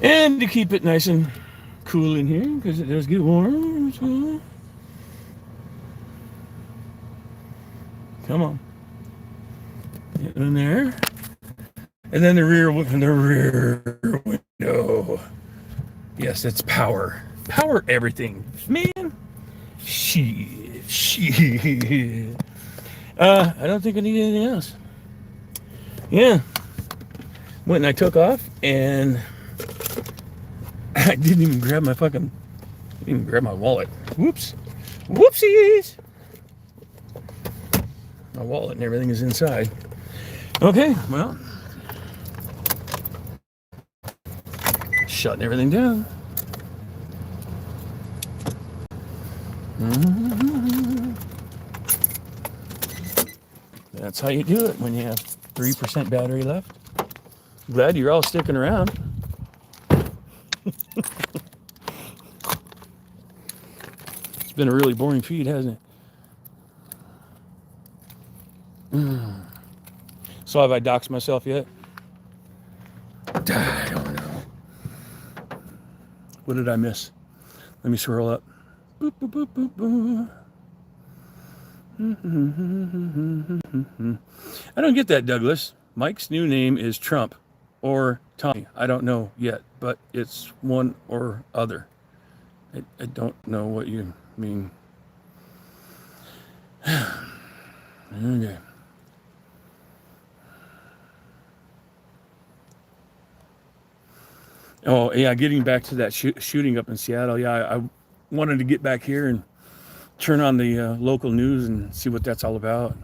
S1: And to keep it nice and cool in here, because it does get warm. Come on. Get in there. And then the rear window. Yes, it's power. Power everything. Man. Shit. I don't think I need anything else. Yeah. Went and I took off, and I didn't even grab my wallet. Whoops. Whoopsies. My wallet and everything is inside. Okay, well, shutting everything down. That's how you do it when you have 3% battery left. Glad you're all sticking around. It's been a really boring feed, hasn't it? So have I doxed myself yet? I don't know. What did I miss? Let me scroll up. Boop, boop, boop, boop, boop. I don't get that, Douglas. Mike's new name is Trump or Tommy. I don't know yet, but it's one or other. I don't know what you mean. Okay. Oh, yeah, getting back to that shooting up in Seattle. Yeah, I wanted to get back here and turn on the local news and see what that's all about.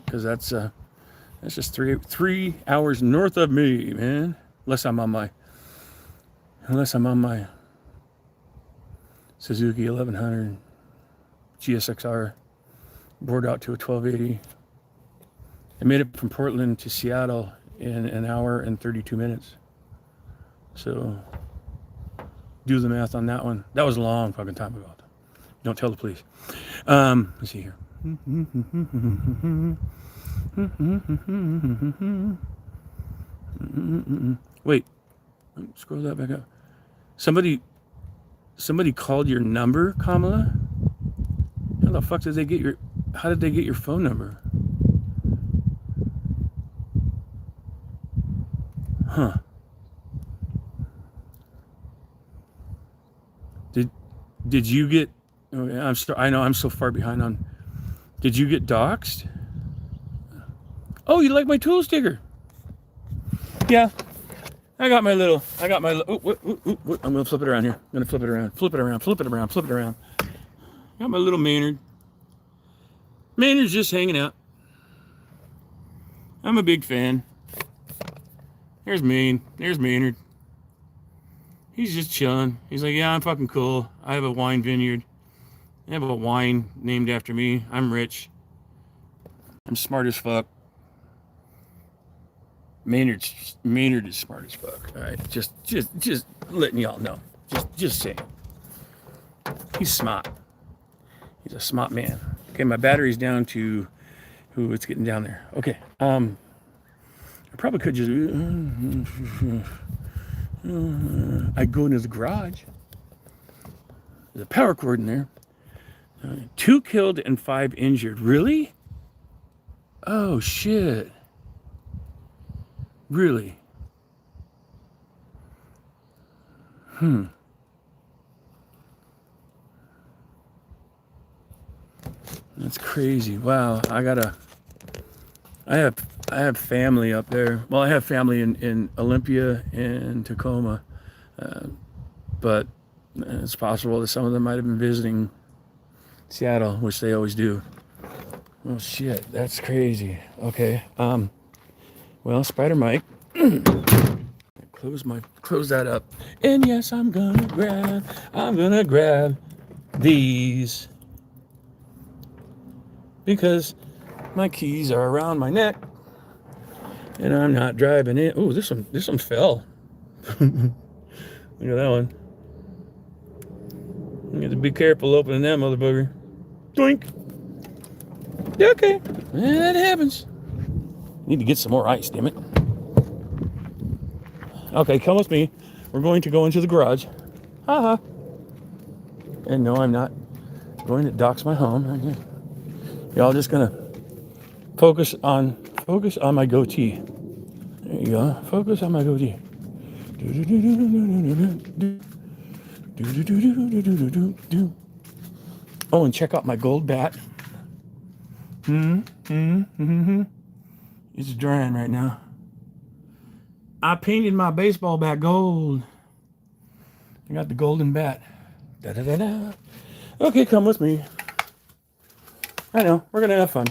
S1: Because that's just three hours north of me, man. Unless I'm on my Suzuki 1100 GSXR bored out to a 1280. I made it from Portland to Seattle in an hour and 32 minutes. So do the math on that one. That was a long fucking time ago. Don't tell the police. Let's see here. Wait, scroll that back up. Somebody called your number, Kamala? How the fuck did they get your? How did they get your phone number? Huh? Did you get? Oh, I know I'm so far behind on. Did you get doxxed? Oh, you like my tool sticker? Yeah. I got my little. I'm gonna flip it around here. I'm gonna flip it around. Flip it around. Flip it around. Flip it around. Got my little Maynard. Maynard's just hanging out. I'm a big fan. There's Maynard. He's just chilling. He's like, yeah, I'm fucking cool. I have a wine vineyard. I have a wine named after me. I'm rich. I'm smart as fuck. Maynard is smart as fuck. All right, just letting y'all know. Just saying. He's smart. He's a smart man. Okay, my battery's down to. Ooh, it's getting down there. Okay. I probably could just. I go into the garage. There's a power cord in there. 2 killed and 5 injured. Really? Oh shit. Really? That's crazy. Wow. I have family up there. Well, I have family in Olympia and Tacoma. But it's possible that some of them might have been visiting Seattle, which they always do. Oh shit, that's crazy. Okay. Well, Spider Mike. Close that up. And yes, I'm gonna grab these because my keys are around my neck and I'm not driving it. Oh, this one fell. Look at that one. You have to be careful opening that motherfucker. Doink. Okay. That happens. Need to get some more ice, damn it. Okay, come with me. We're going to go into the garage. Haha. And no, I'm not going to dox my home. Y'all just gonna focus on my goatee. There you go. Focus on my goatee. Oh, and check out my gold bat. It's drying right now. I painted my baseball bat gold. I got the golden bat. Okay, come with me. I know, we're gonna have fun.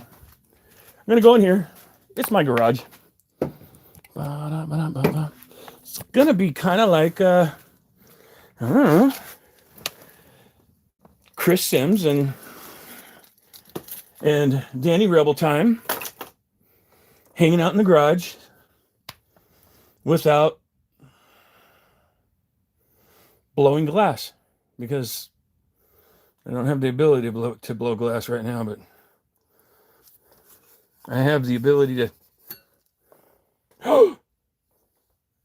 S1: going to go in here. It's my garage. It's going to be kind of like, I don't know, Chris Sims and Danny Rebel time hanging out in the garage without blowing glass, because I don't have the ability to blow glass right now, but I have the ability to.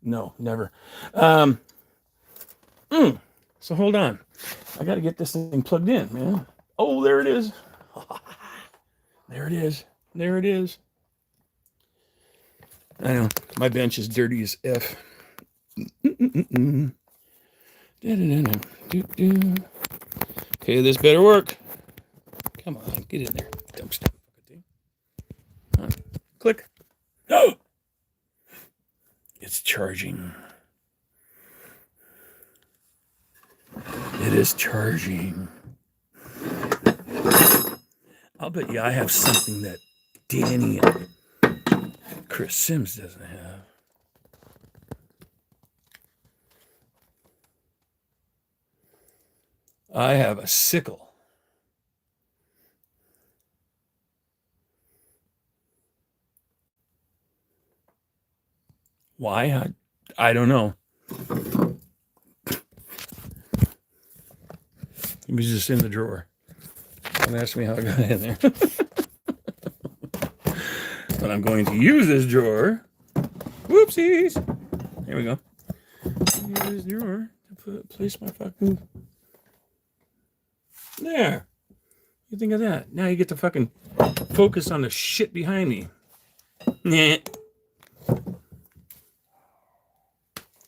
S1: No, never. So hold on. I got to get this thing plugged in, man. Oh, there it is. There it is. There it is. I know. My bench is dirty as F. Okay, this better work. Come on, get in there. Dumb stuff. Click. Oh! It's charging. It is charging. I'll bet you I have something that Danny and Chris Sims doesn't have. I have a sickle. Why? I don't know. It was just in the drawer. Don't ask me how I got in there. But I'm going to use this drawer. Whoopsies. There we go. Use this drawer to place my fucking... There. You think of that? Now you get to fucking focus on the shit behind me. Nah.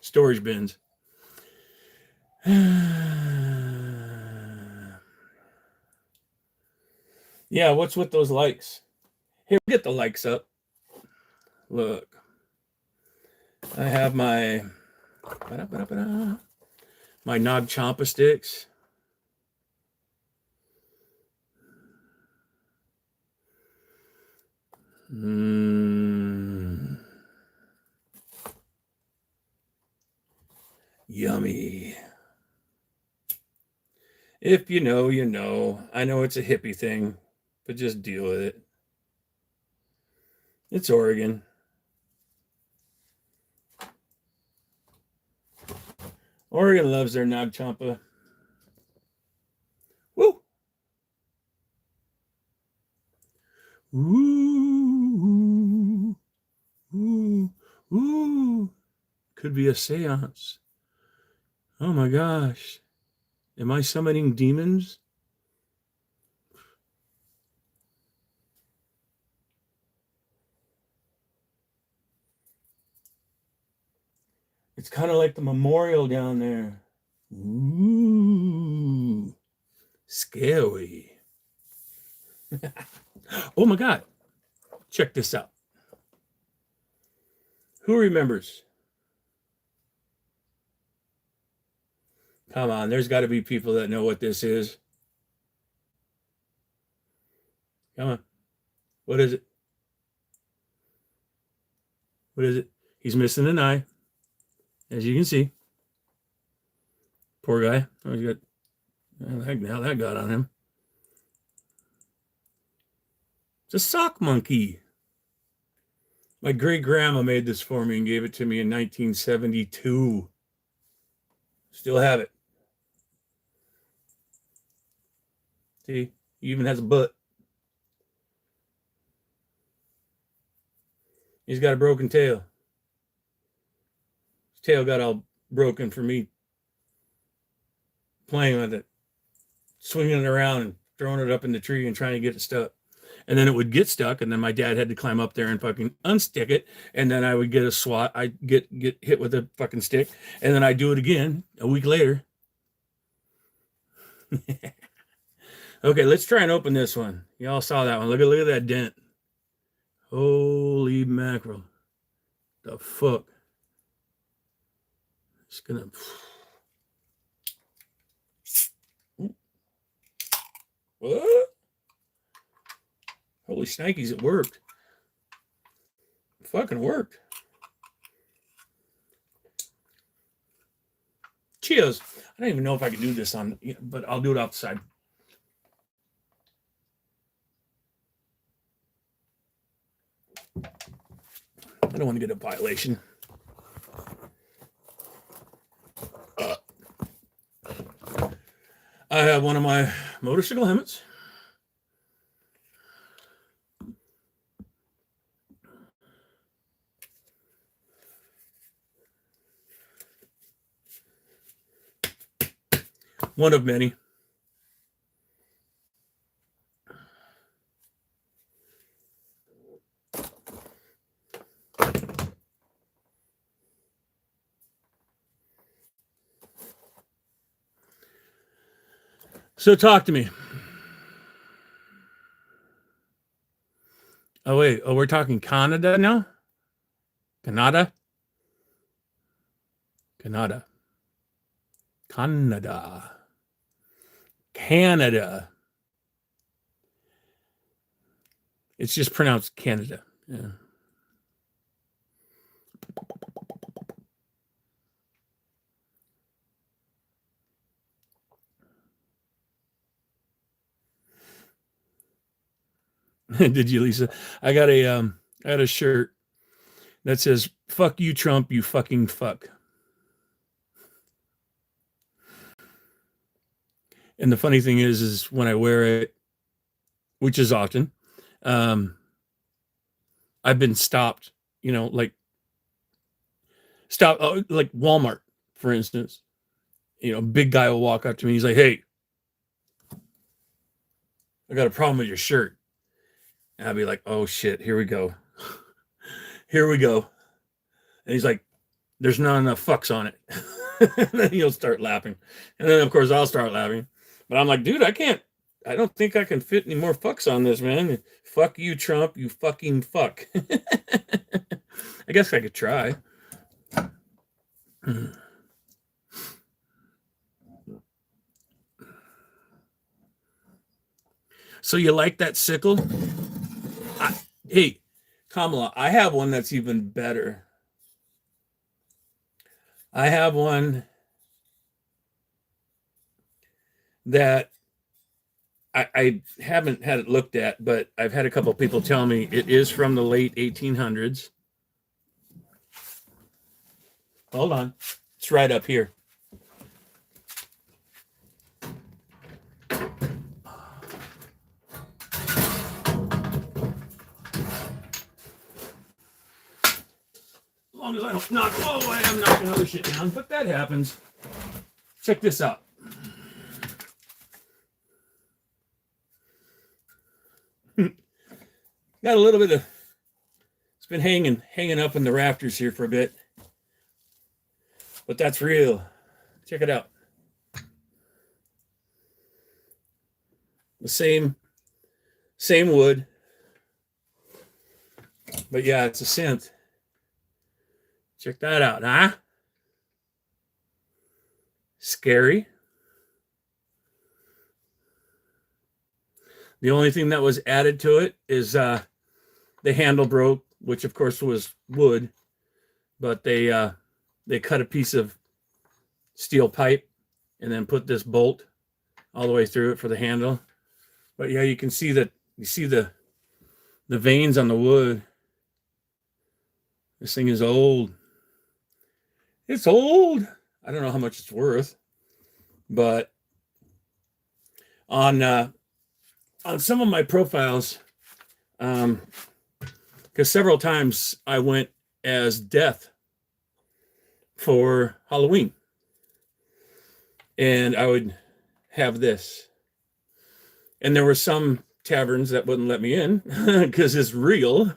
S1: Storage bins. Yeah, what's with those likes? Here, get the likes up. Look. I have my Nog Champa sticks. Yummy. If you know, you know. I know it's a hippie thing, but just deal with it. It's Oregon. Oregon loves their Nog Champa. Woo! Ooh. Ooh. Ooh. Could be a seance. Oh my gosh. Am I summoning demons? It's kind of like the memorial down there. Ooh. Scary. Oh my God. Check this out. Who remembers? Come on, there's got to be people that know what this is. Come on. What is it? What is it? He's missing an eye, as you can see. Poor guy. Oh, he's got... How that got on him. It's a sock monkey. My great-grandma made this for me and gave it to me in 1972. Still have it. See, he even has a butt. He's got a broken tail. His tail got all broken from me playing with it, swinging it around and throwing it up in the tree and trying to get it stuck. And then it would get stuck, and then my dad had to climb up there and fucking unstick it. And then I would get a swat. I'd get hit with a fucking stick, and then I'd do it again a week later. Okay, let's try and open this one. Y'all saw that one. Look at that dent. Holy mackerel. The fuck. It's gonna... What? Holy shnikes, it worked. fucking worked. Cheers. I don't even know if I can do this on, but I'll do it outside. I don't want to get a violation. I have one of my motorcycle helmets. One of many. So talk to me. Oh, wait. Oh, we're talking Canada now? Canada? Canada. Canada. Canada. It's just pronounced Canada. Yeah. Did you, Lisa? I got a shirt that says "Fuck you, Trump, you fucking fuck." And the funny thing is when I wear it, which is often, I've been stopped. Like Walmart, for instance. Big guy will walk up to me. He's like, "Hey, I got a problem with your shirt." And I'll be like, "Oh shit, here we go." Here we go. And he's like, "There's not enough fucks on it." And then he'll start laughing. And then, of course, I'll start laughing. But I'm like, dude, I don't think I can fit any more fucks on this, man. Fuck you, Trump, you fucking fuck. I guess I could try. So you like that sickle? Hey, Kamala, I have one that's even better. I have one that I haven't had it looked at, but I've had a couple of people tell me it is from the late 1800s. Hold on. It's right up here. As long as I don't knock, I am knocking other shit down, but that happens. Check this out. Got a little bit of, it's been hanging up in the rafters here for a bit, but that's real. Check it out. The same wood, but yeah, it's a synth. Check that out, huh? Scary. The only thing that was added to it is the handle broke, which of course was wood, but they cut a piece of steel pipe and then put this bolt all the way through it for the handle. But yeah, you can see that, you see the veins on the wood. This thing is old. It's old. I don't know how much it's worth, but on some of my profiles, because several times I went as Death for Halloween, and I would have this, and there were some taverns that wouldn't let me in because it's real.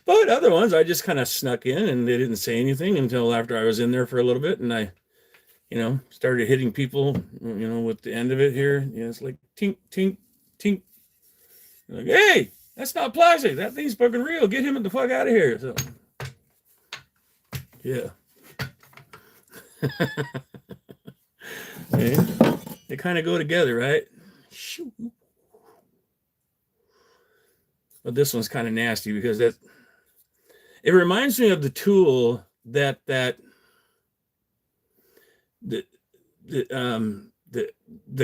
S1: But other ones, I just kind of snuck in, and they didn't say anything until after I was in there for a little bit, and I, started hitting people, with the end of it here. It's like tink, tink, tink. Like, hey, that's not plastic. That thing's fucking real. Get him the fuck out of here. So, yeah. Okay. They kind of go together, right? Shoot. But this one's kind of nasty because It reminds me of the tool that the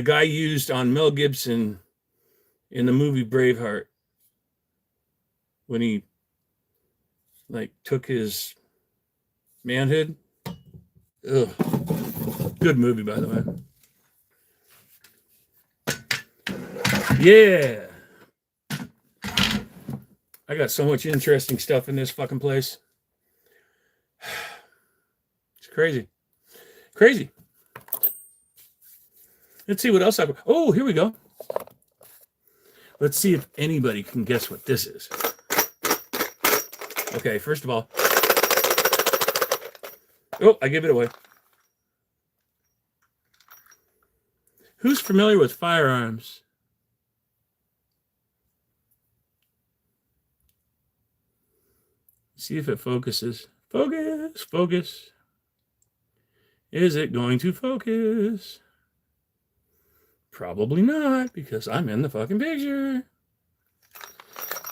S1: guy used on Mel Gibson in the movie Braveheart when he like took his manhood. Ugh. Good movie, by the way. Yeah. I got so much interesting stuff in this fucking place. It's crazy. Crazy. Let's see what else I've... Oh, here we go. Let's see if anybody can guess what this is. Okay, first of all... Oh, I gave it away. Who's familiar with firearms? See if it focuses. Focus, focus. Is it going to focus? Probably not, because I'm in the fucking picture.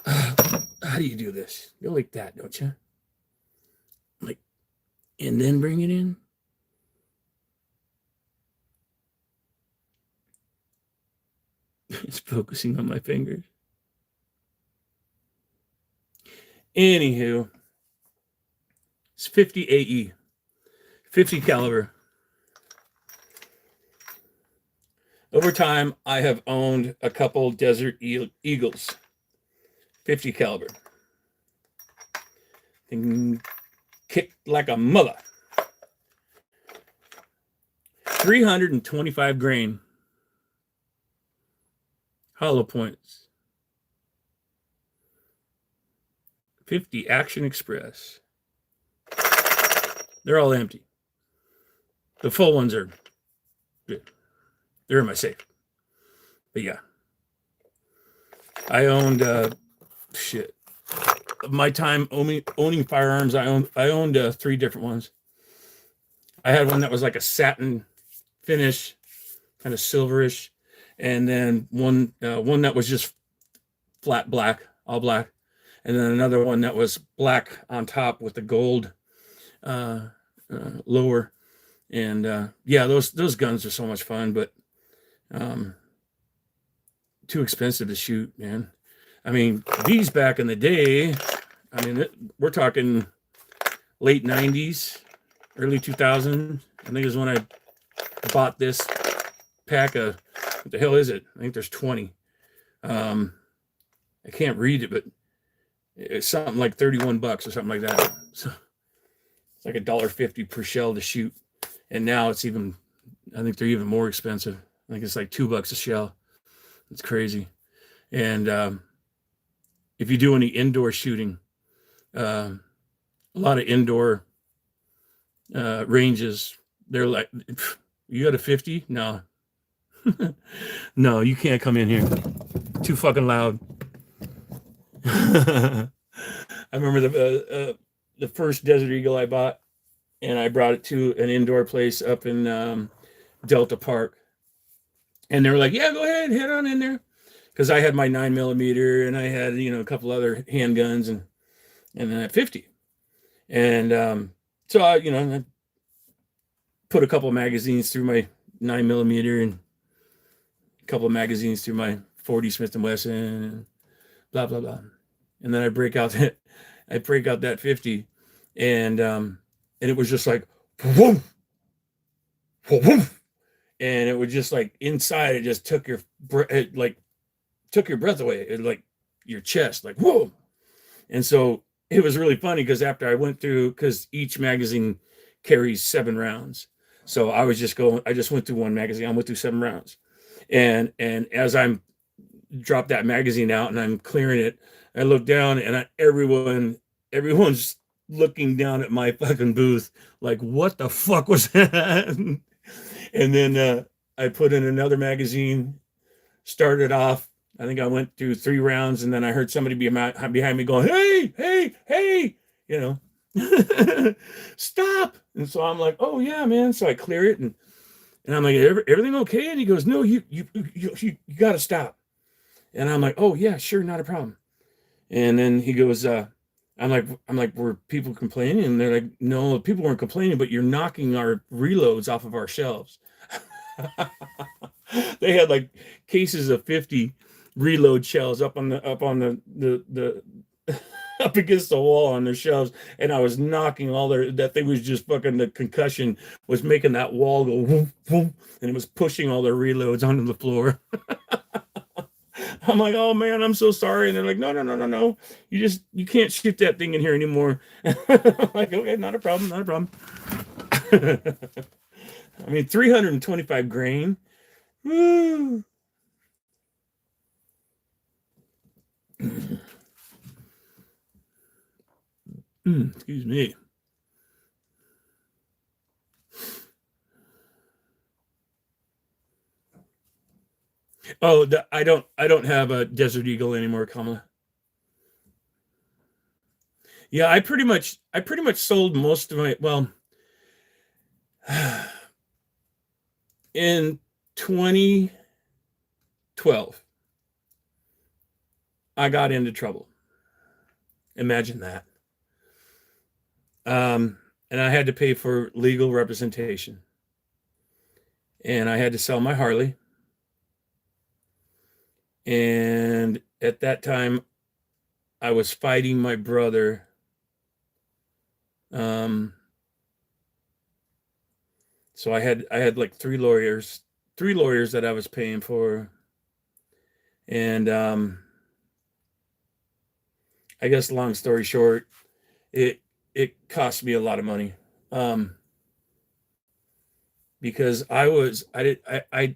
S1: How do you do this? Go like that, don't you? Like, and then bring it in. It's focusing on my fingers. Anywho, it's 50 AE, 50 caliber. Over time, I have owned a couple Desert Eagles, 50 caliber. Thing kicked like a mother. 325 grain. Hollow points. 50 Action Express. They're all empty. The full ones are good. They're in my safe. But yeah. I owned shit. My time owning firearms, I owned 3 different ones. I had one that was like a satin finish, kind of silverish, and then one that was just flat black, all black, and then another one that was black on top with the gold lower. And yeah, those guns are so much fun, but too expensive to shoot, man. I mean, these back in the day, I mean, we're talking late 90s, early 2000s. I think is when I bought this pack of, what the hell is it? I think there's 20. I can't read it, but it's something like 31 bucks or something like that. So it's like $1.50 per shell to shoot. And now it's even, I think they're even more expensive. I think it's like $2 a shell. It's crazy. And if you do any indoor shooting, a lot of indoor ranges, they're like, you got a 50? No. No, you can't come in here. Too fucking loud. I remember the first Desert Eagle I bought, and I brought it to an indoor place up in Delta Park. And they were like, yeah, go ahead, head on in there. Because I had my 9mm and I had, a couple other handguns and then at 50. And so I put a couple of magazines through my 9mm and a couple of magazines through my 40 Smith & Wesson and blah, blah, blah. And then I break out that 50 and it was just like, whoom, whoom. And it was just like inside, it just took your breath away. It like your chest, like, whoa. And so it was really funny because after I went through, because each magazine carries 7 rounds. So I just went through one magazine. I went through 7 rounds. And as I'm dropped that magazine out and I'm clearing it, I look down and everyone's looking down at my fucking booth. Like, what the fuck was that? And then I put in another magazine, started off. I think I went through 3 rounds, and then I heard somebody behind me going, hey, stop. And so I'm like, oh, yeah, man. So I clear it, and I'm like, everything okay? And he goes, no, you got to stop. And I'm like, oh, yeah, sure, not a problem. And then he goes, I'm like, were people complaining? And they're like, no, people weren't complaining, but you're knocking our reloads off of our shelves. They had like cases of 50 reload shells up on the up against the wall on their shelves, and I was knocking all that thing was just fucking, the concussion was making that wall go whoom, whoom, and it was pushing all their reloads onto the floor. I'm like, oh man, I'm so sorry. And they're like, no, no, no, no, no. You can't shoot that thing in here anymore. I'm like, okay, not a problem, not a problem. I mean, 325 grain. Woo. Excuse me. Oh, I don't have a Desert Eagle anymore, Kamala. Yeah, I pretty much sold most of my, well, in 2012, I got into trouble. Imagine that. And I had to pay for legal representation. And I had to sell my Harley. And at that time, I was fighting my brother. So I had like three lawyers that I was paying for. And I guess long story short, it cost me a lot of money. Because I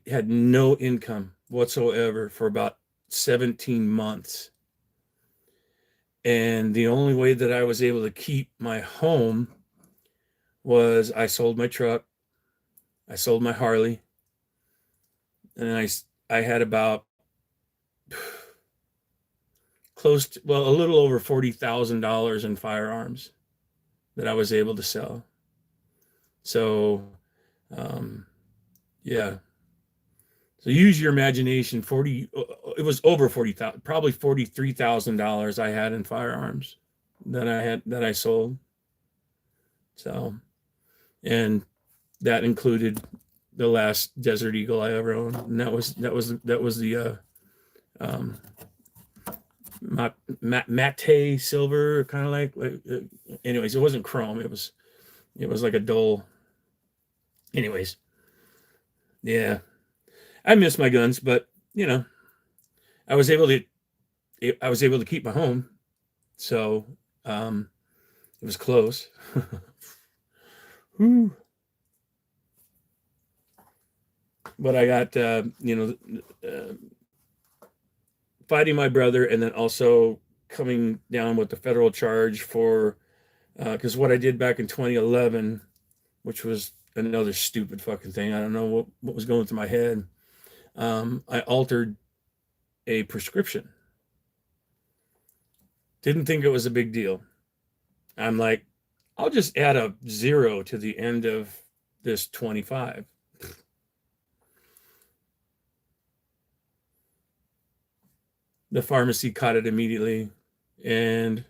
S1: had no income whatsoever for about 17 months. And the only way that I was able to keep my home was I sold my truck, I sold my Harley, and I had about a little over $40,000 in firearms that I was able to sell. So, yeah. So use your imagination. It was over 40,000, probably $43,000 I had in firearms that I sold. So, and that included the last Desert Eagle I ever owned, and that was the matte silver, kind of like. Anyways, it wasn't chrome. It was like a dull. Anyways, yeah, I miss my guns, but I was able to keep my home, so it was close. Whew. But I got fighting my brother, and then also coming down with the federal charge for because what I did back in 2011, which was another stupid fucking thing. I don't know what was going through my head. I altered a prescription. Didn't think it was a big deal. I'm like, I'll just add a 0 to the end of this 25. The pharmacy caught it immediately, and it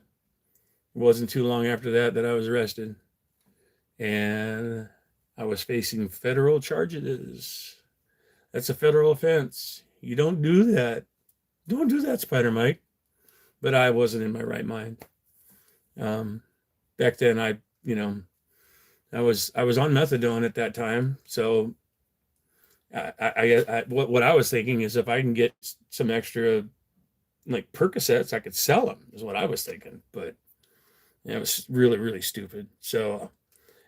S1: wasn't too long after that I was arrested, and I was facing federal charges. That's a federal offense. You don't do that. Don't do that, Spider Mike. But I wasn't in my right mind. Back then, I was on methadone at that time. So what I was thinking is, if I can get some extra like Percocets, I could sell them, is what I was thinking. But it was really, really stupid. So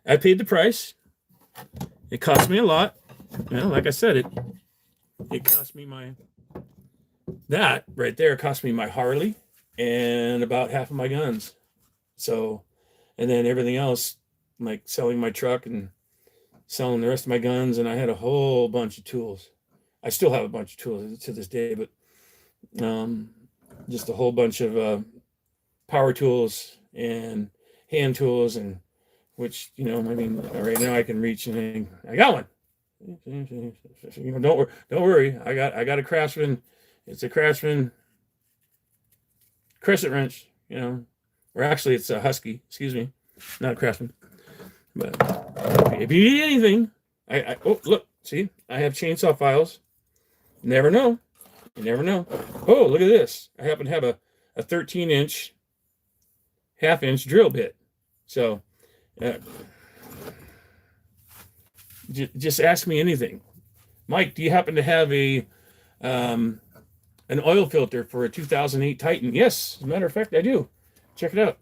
S1: I paid the price. It cost me a lot. Like I said, it cost me that right there cost me my Harley and about half of my guns. So, and then everything else, like selling my truck and selling the rest of my guns, and I had a whole bunch of tools. I still have a bunch of tools to this day, but just a whole bunch of power tools and hand tools, and which right now I can reach, and I got one. Don't worry. I got a Craftsman. It's a Craftsman crescent wrench. Or actually, it's a Husky. Excuse me, not a Craftsman. But if you need anything, oh, look, see, I have chainsaw files. Never know. You never know. Oh, look at this. I happen to have a 13-inch, half-inch drill bit. So just ask me anything. Mike, do you happen to have an oil filter for a 2008 Titan? Yes, as a matter of fact, I do. Check it out.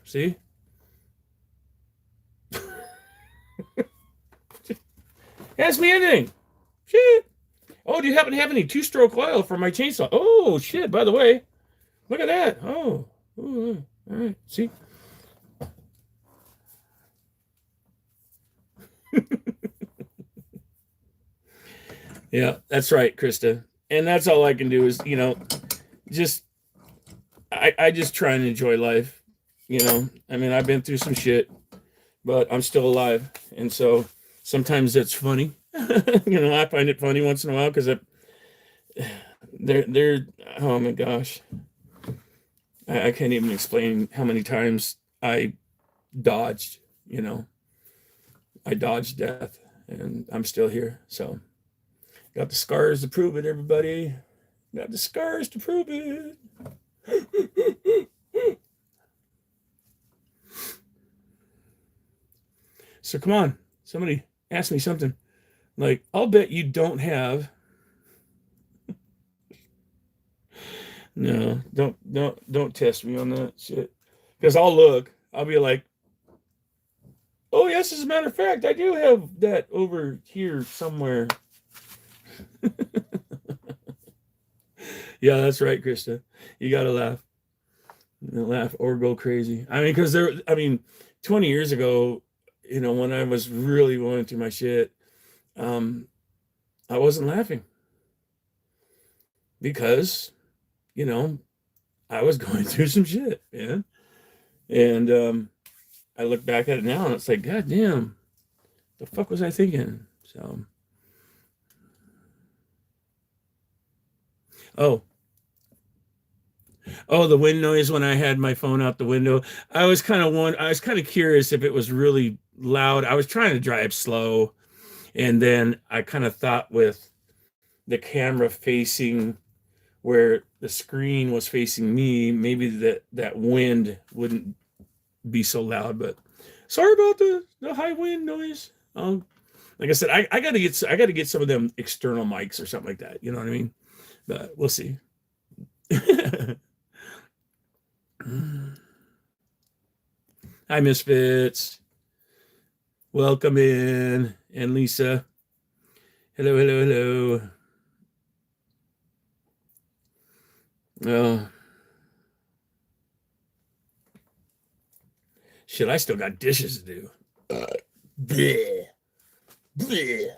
S1: See? Ask me anything. Shit. Oh, do you happen to have any two-stroke oil for my chainsaw? Oh, shit, by the way. Look at that. Oh, ooh, all right. See? Yeah, that's right, Krista. And that's all I can do is, just I just try and enjoy life. I mean, I've been through some shit, but I'm still alive. And so sometimes that's funny. I find it funny once in a while because they're oh my gosh. I can't even explain how many times I dodged, I dodged death and I'm still here. So got the scars to prove it, everybody. Got the scars to prove it. So come on, somebody ask me something. Like, I'll bet you don't have. No, don't test me on that shit. Because I'll look. I'll be like, oh yes, as a matter of fact, I do have that over here somewhere. Yeah, that's right, Krista. You gotta laugh. Laugh or go crazy. I mean, because 20 years ago, when I was really going through my shit, I wasn't laughing because, I was going through some shit, man. And I look back at it now and it's like, God damn, the fuck was I thinking? So, oh, the wind noise when I had my phone out the window. I was kind of curious if it was really loud. I was trying to drive slow. And then I kind of thought with the camera facing where the screen was facing me, maybe that wind wouldn't be so loud. But sorry about the high wind noise. Like I said, I gotta get some of them external mics or something like that. You know what I mean? But we'll see. Hi, Misfits. Welcome in. And Lisa. Hello, hello, hello. Oh. Shit, I still got dishes to do. Bleh. Bleh.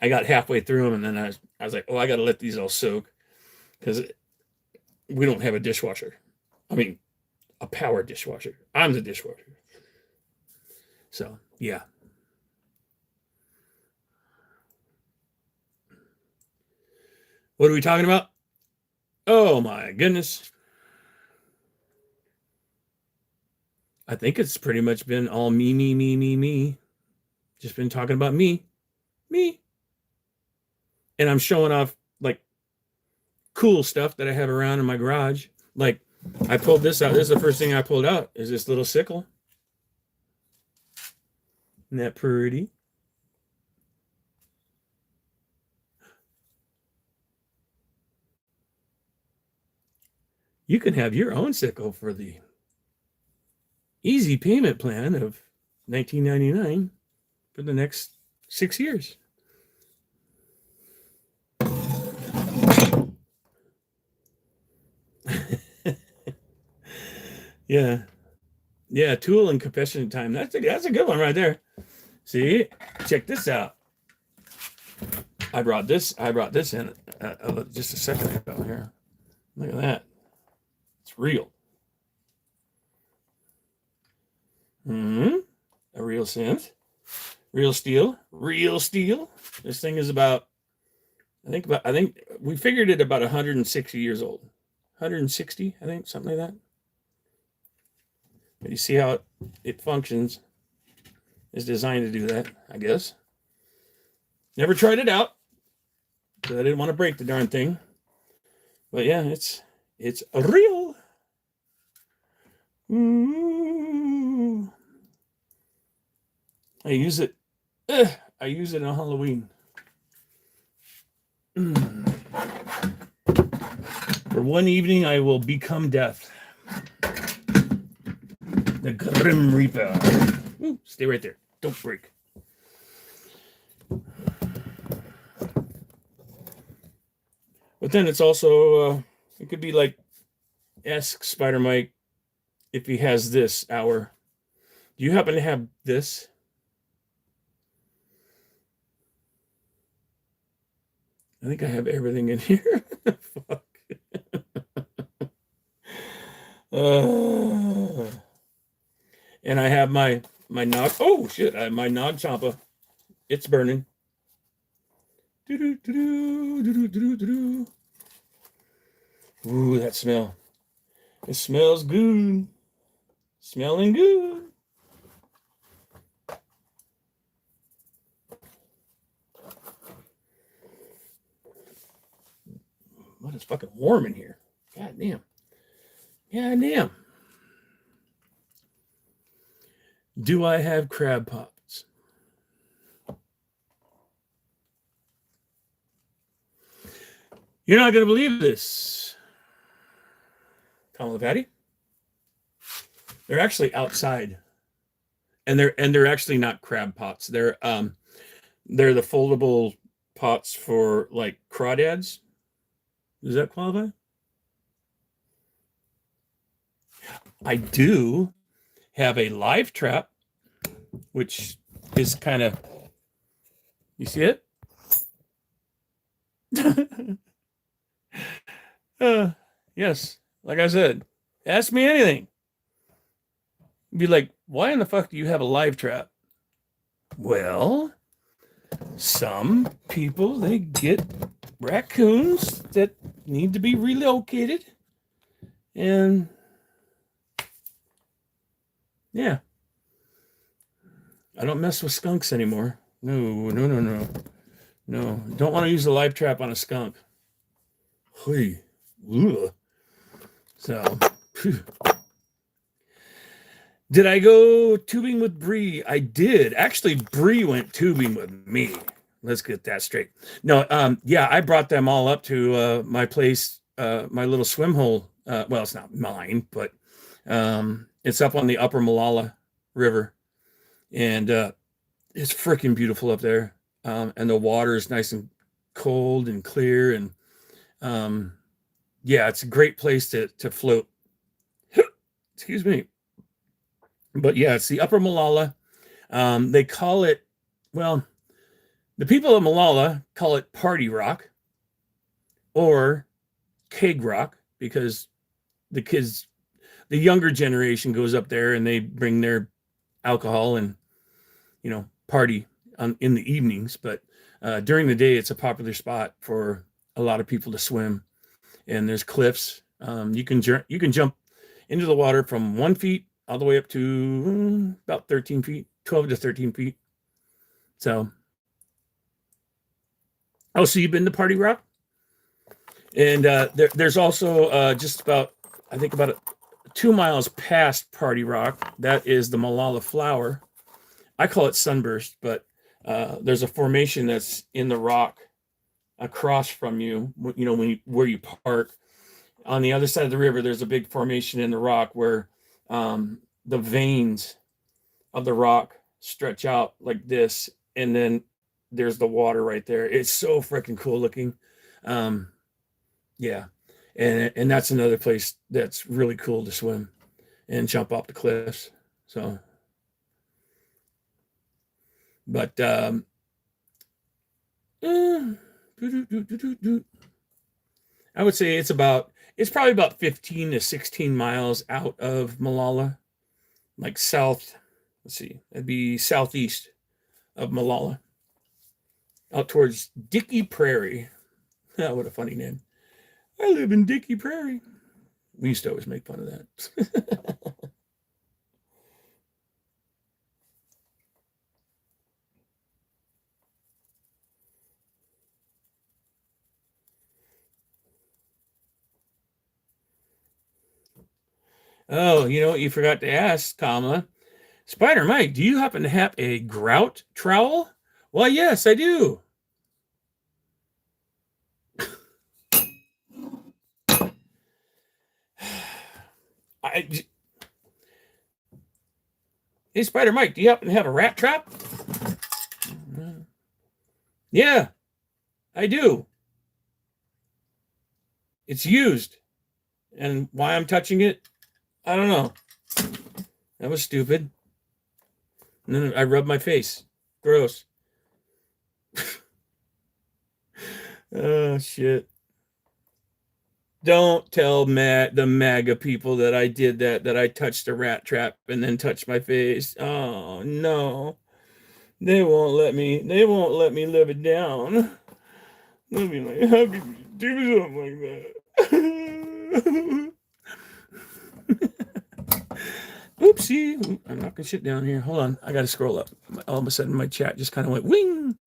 S1: I got halfway through them, and then I was like, oh, I got to let these all soak because we don't have a dishwasher. I mean, a power dishwasher. I'm the dishwasher. So, yeah. What are we talking about? Oh, my goodness. I think it's pretty much been all me, me, me, me, me. Just been talking about me. Me. And I'm showing off, like, cool stuff that I have around in my garage. Like, I pulled this out. This is the first thing I pulled out is this little sickle. Isn't that pretty? You can have your own sickle for the easy payment plan of $19.99 for the next 6 years. Yeah, tool and confession time. That's a good one right there. See, check this out. I brought this in just a second ago here. Look at that. It's real. A real synth. Real steel. Real steel. This thing is about I think we figured it about 160 years old. 160, I think, something like that. You see how it functions. It's designed to do that, I guess. Never tried it out, because I didn't want to break the darn thing. But yeah, it's real. Ooh. I use it. I use it on Halloween. For one evening, I will become death. The Grim Reaper. Ooh, stay right there. Don't break. But then it's also, it could be like, ask Spider Mike if he has this hour. Do you happen to have this? I think I have everything in here. Fuck. And I have my nog. Oh shit! I have my nog champa. It's burning. Ooh, that smell. It smells good. Smelling good. What is fucking warm in here? God damn. God damn. Do I have crab pops? You're not going to believe this. Kamala Patty? They're actually outside. And they're actually not crab pots. They're the foldable pots for like crawdads. Does that qualify? I do have a live trap, which is kind of, you see it? Yes, like I said, ask me anything. Be like, why in the fuck do you have a live trap? Well, some people, they get raccoons that need to be relocated. And yeah, I don't mess with skunks anymore. No. Don't want to use a live trap on a skunk. Hey, so, phew. Did I go tubing with Bree? I did. Actually, Bree went tubing with me. Let's get that straight. No, yeah, I brought them all up to my place, my little swim hole. Well, it's not mine, but it's up on the upper Malala River. And it's freaking beautiful up there. And the water is nice and cold and clear. And yeah, it's a great place to float. Excuse me. But yeah, it's the upper Malala. They call it, well, the people of Malala call it Party Rock or Keg Rock, because the kids, the younger generation goes up there and they bring their alcohol and, you know, party in the evenings. But during the day, it's a popular spot for a lot of people to swim. And there's cliffs. You can jump into the water from 1 feet all the way up to about 13 feet, 12 to 13 feet. So, oh, so you've been to Party Rock? And there's also just about, I think about 2 miles past Party Rock, that is the Malala Flower. I call it Sunburst, but there's a formation that's in the rock across from you, you know, where you park. On the other side of the river, there's a big formation in the rock where the veins of the rock stretch out like this, and then there's the water right there. It's so freaking cool looking. Yeah, and that's another place that's really cool to swim and jump off the cliffs. So, but I would say it's probably about 15 to 16 miles out of Malala, like south. Let's see, it'd be southeast of Malala, out towards Dickey Prairie. Oh, what a funny name. I live in Dickey Prairie. We used to always make fun of that. Oh, you know what you forgot to ask, Kamala? Spider Mike, do you happen to have a grout trowel? Well, yes, I do. I, hey, Spider Mike, do you happen to have a rat trap? Yeah, I do. It's used. And why I'm touching it, I don't know. That was stupid. And then I rubbed my face. Gross. Oh, shit. Don't tell the MAGA people that I did that I touched a rat trap and then touched my face. Oh, no. They won't let me live it down. They'll be like, how could you do something like that? Oopsie. I'm knocking shit down here. Hold on. I got to scroll up. All of a sudden, my chat just kind of went wing.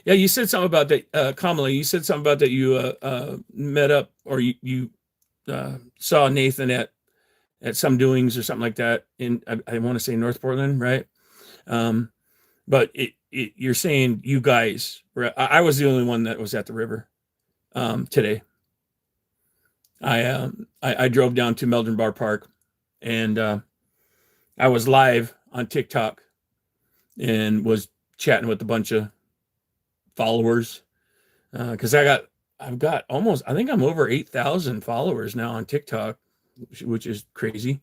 S1: Yeah, you said something about that, Kamala. You said something about that you met up or you saw Nathan at some doings or something like that in I want to say North Portland, right? But you're saying you guys were. I was the only one that was at the river today. I drove down to Meldrum Bar Park, and I was live on TikTok and was chatting with a bunch of followers because I've got almost, I think I'm over 8,000 followers now on TikTok, which is crazy.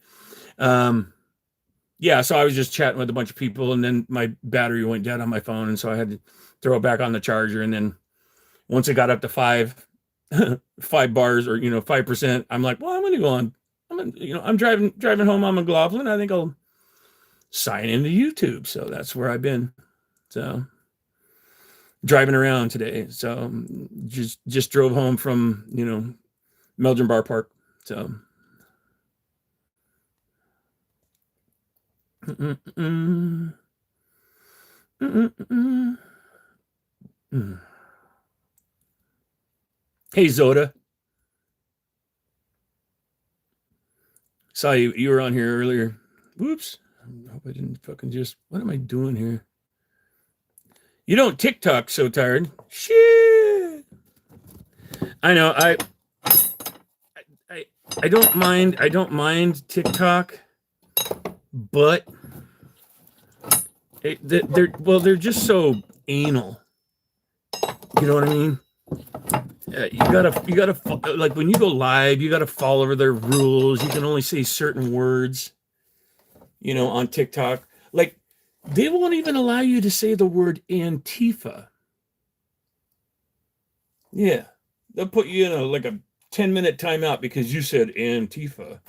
S1: Yeah, so I was just chatting with a bunch of people, and then my battery went dead on my phone, and so I had to throw it back on the charger. And then once it got up to 5 bars or 5%, I'm like, well, I'm gonna go on. I'm driving home on McLaughlin. I think I'll sign into YouTube. So that's where I've been. So driving around today. So just drove home from Meldrum Bar Park. So Hey Zoda, saw you were on here earlier. Whoops. I hope I didn't fucking just. What am I doing here? You don't TikTok so tired. Shit. I know. I don't mind. I don't mind TikTok, but they're just so anal. You know what I mean? You gotta like when you go live, you gotta follow their rules. You can only say certain words. On TikTok, like they won't even allow you to say the word Antifa. Yeah, they'll put you in a 10-minute timeout because you said Antifa.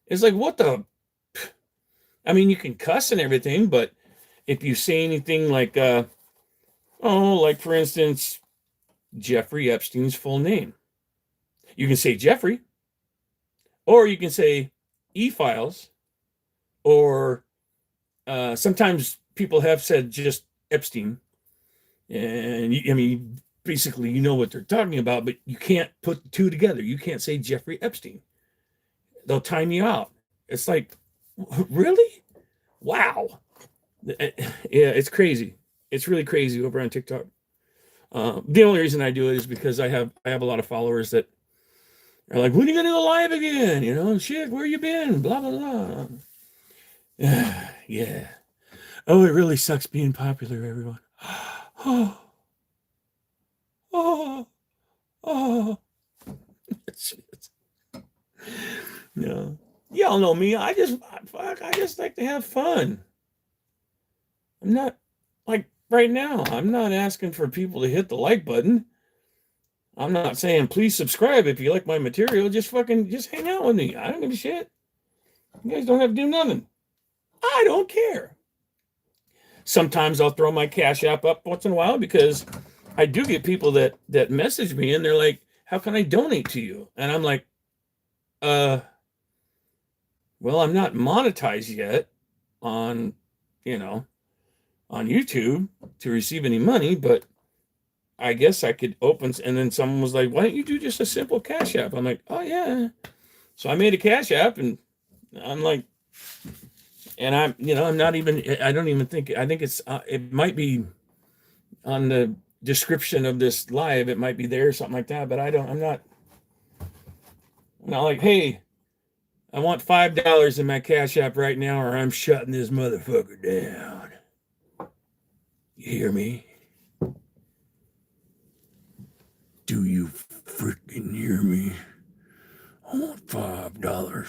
S1: It's like, what the? I mean, you can cuss and everything, but if you say anything like, like for instance, Jeffrey Epstein's full name, you can say Jeffrey, or you can say E-Files, or sometimes people have said just Epstein. And I mean, basically, you know what they're talking about, but you can't put the two together. You can't say Jeffrey Epstein. They'll time you out. It's like, really? Wow. Yeah, it's crazy. It's really crazy over on TikTok. The only reason I do it is because I have a lot of followers that are like, when are you gonna go live again? Shit, where you been? Blah blah blah. Yeah. Oh, it really sucks being popular, everyone. Oh, oh, oh. No. Y'all know me. I just like to have fun. I'm not like right now. I'm not asking for people to hit the like button. I'm not saying please subscribe if you like my material. Just hang out with me. I don't give a shit. You guys don't have to do nothing. I don't care. Sometimes I'll throw my Cash App up once in a while because I do get people that message me and they're like, how can I donate to you? And I'm like, well, I'm not monetized yet on on YouTube to receive any money, but I guess I could open, and then someone was like, why don't you do just a simple Cash App? I'm like, oh yeah. So I made a Cash App, and I'm like, and I'm not even, I don't even think, I think it might be on the description of this live, it might be there or something like that, but I'm not like, hey, I want $5 in my Cash App right now, or I'm shutting this motherfucker down. You hear me? Do you freaking hear me? I want $5.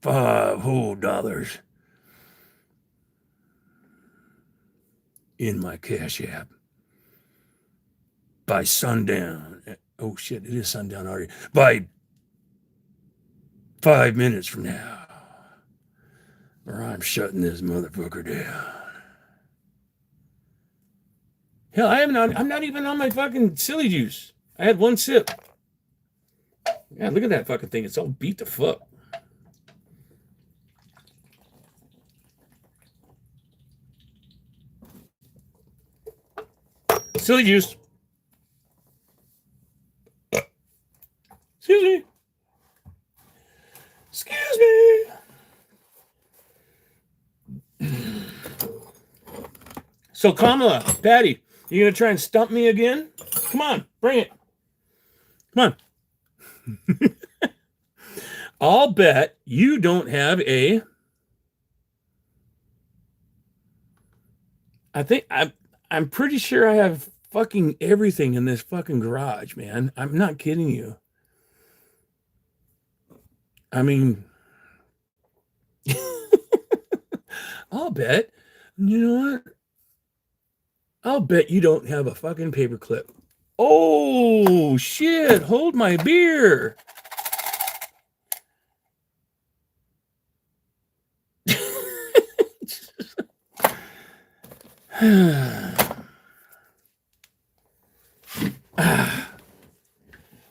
S1: $5 in my Cash App by sundown. Oh shit, it is sundown already. By 5 minutes from now, or I'm shutting this motherfucker down. Hell, I'm not even on my fucking silly juice. I had one sip. Yeah, look at that fucking thing. It's all beat the fuck. Silly juice. Excuse me. Excuse me. So Kamala, Patty, you gonna try and stump me again? Come on, bring it. Come on. I'll bet you don't have I'm pretty sure I have fucking everything in this fucking garage, man. I'm not kidding you. I mean, I'll bet, you know what? I'll bet you don't have a fucking paperclip. Oh, shit. Hold my beer.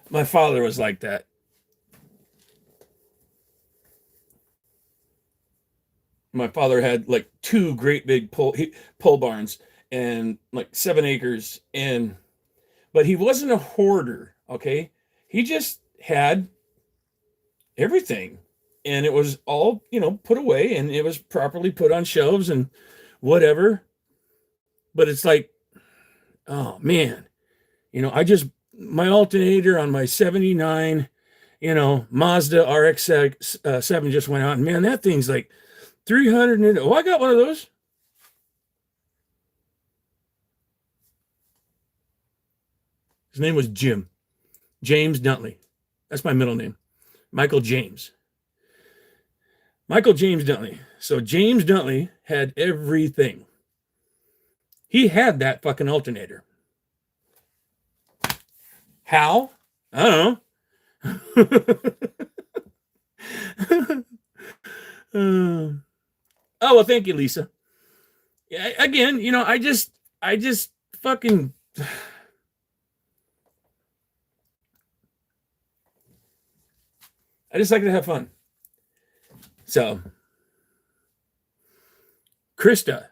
S1: My father was like that. My father had like 2 great big pole barns and like 7 acres, but he wasn't a hoarder, okay? He just had everything, and it was all, put away, and it was properly put on shelves and whatever. But it's like, oh man, my alternator on my 79, Mazda RX-7 just went out, and man, that thing's like 300. I got one of those. His name was James Duntley. That's my middle name. Michael James Duntley. So James Duntley had everything. He had that fucking alternator. How? I don't know. Oh, well, thank you, Lisa. Yeah, again, I just fucking. I just like to have fun. So, Krista.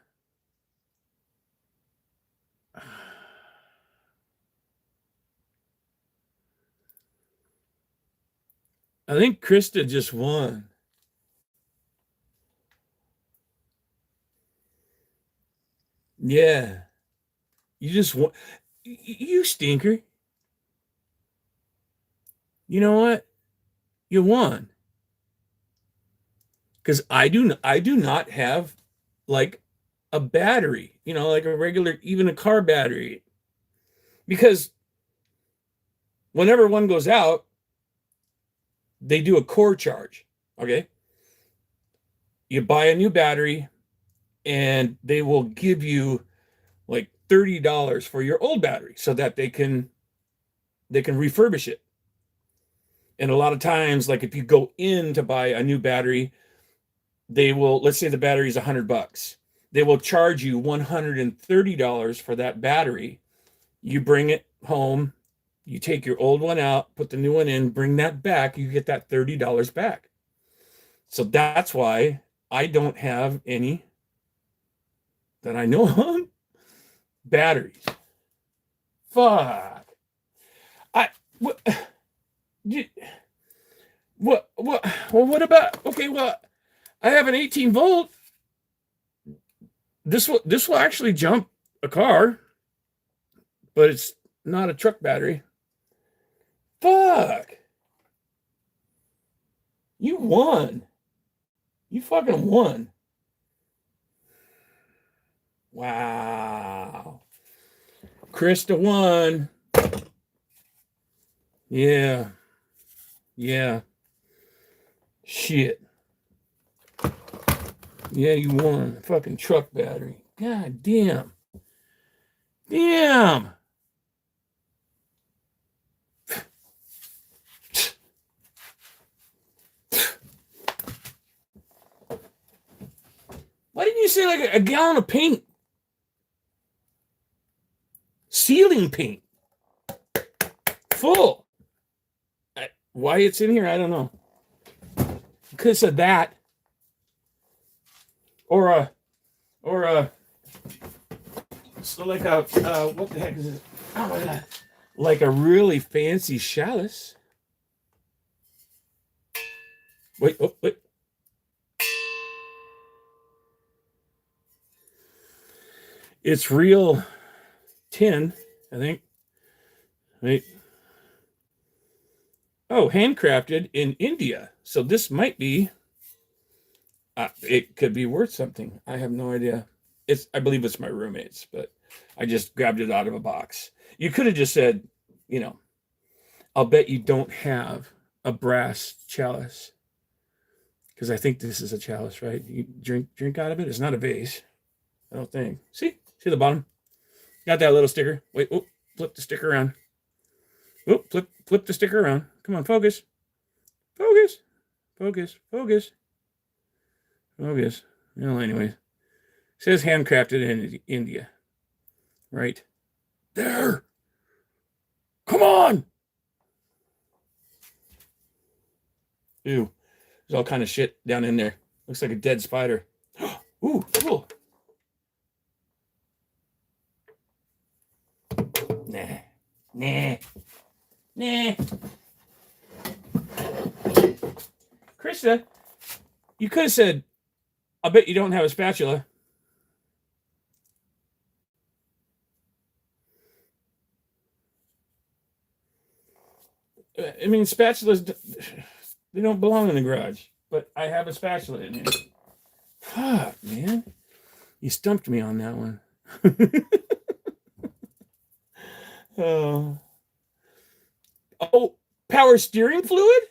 S1: I think Krista just won. Yeah. You just won. You stinker. You know what? You won. Because I do not have like a battery, like a regular, even a car battery. Because whenever one goes out, they do a core charge. Okay. You buy a new battery and they will give you like $30 for your old battery so that they can refurbish it. And a lot of times, like if you go in to buy a new battery, they will, let's say the battery is $100. They will charge you $130 for that battery. You bring it home, you take your old one out, put the new one in, bring that back, you get that $30 back. So that's why I don't have any that I know of. Batteries. Fuck. I what you, what well what about okay, well, I have an 18 volt. This will actually jump a car, but it's not a truck battery. Fuck. You won. You fucking won. Wow. Krista won. Yeah. Yeah. Shit. Yeah, you won. Fucking truck battery. God damn. Damn. Why didn't you say like a gallon of paint? Ceiling paint. Full. Why it's in here, I don't know. Could have said that. Or so like a, what the heck is it? Oh my God. Like a really fancy chalice. Wait, oh, wait. It's real tin, I think. Wait. Oh, handcrafted in India. So this might be, it could be worth something. I have no idea. I believe it's my roommate's, but I just grabbed it out of a box. You could have just said, I'll bet you don't have a brass chalice. Because I think this is a chalice, right? You drink out of it. It's not a vase. I don't think. See the bottom? Got that little sticker. Wait, oh, flip the sticker around. Oh, flip the sticker around. Come on, focus. Focus. Focus. Focus. Focus. Well, anyway. It says handcrafted in India. Right there. Come on. Ew. There's all kind of shit down in there. Looks like a dead spider. Ooh, cool. Nah. Krista, you could have said, I bet you don't have a spatula. I mean, spatulas, they don't belong in the garage, but I have a spatula in here. Fuck, man. You stumped me on that one. Oh, power steering fluid?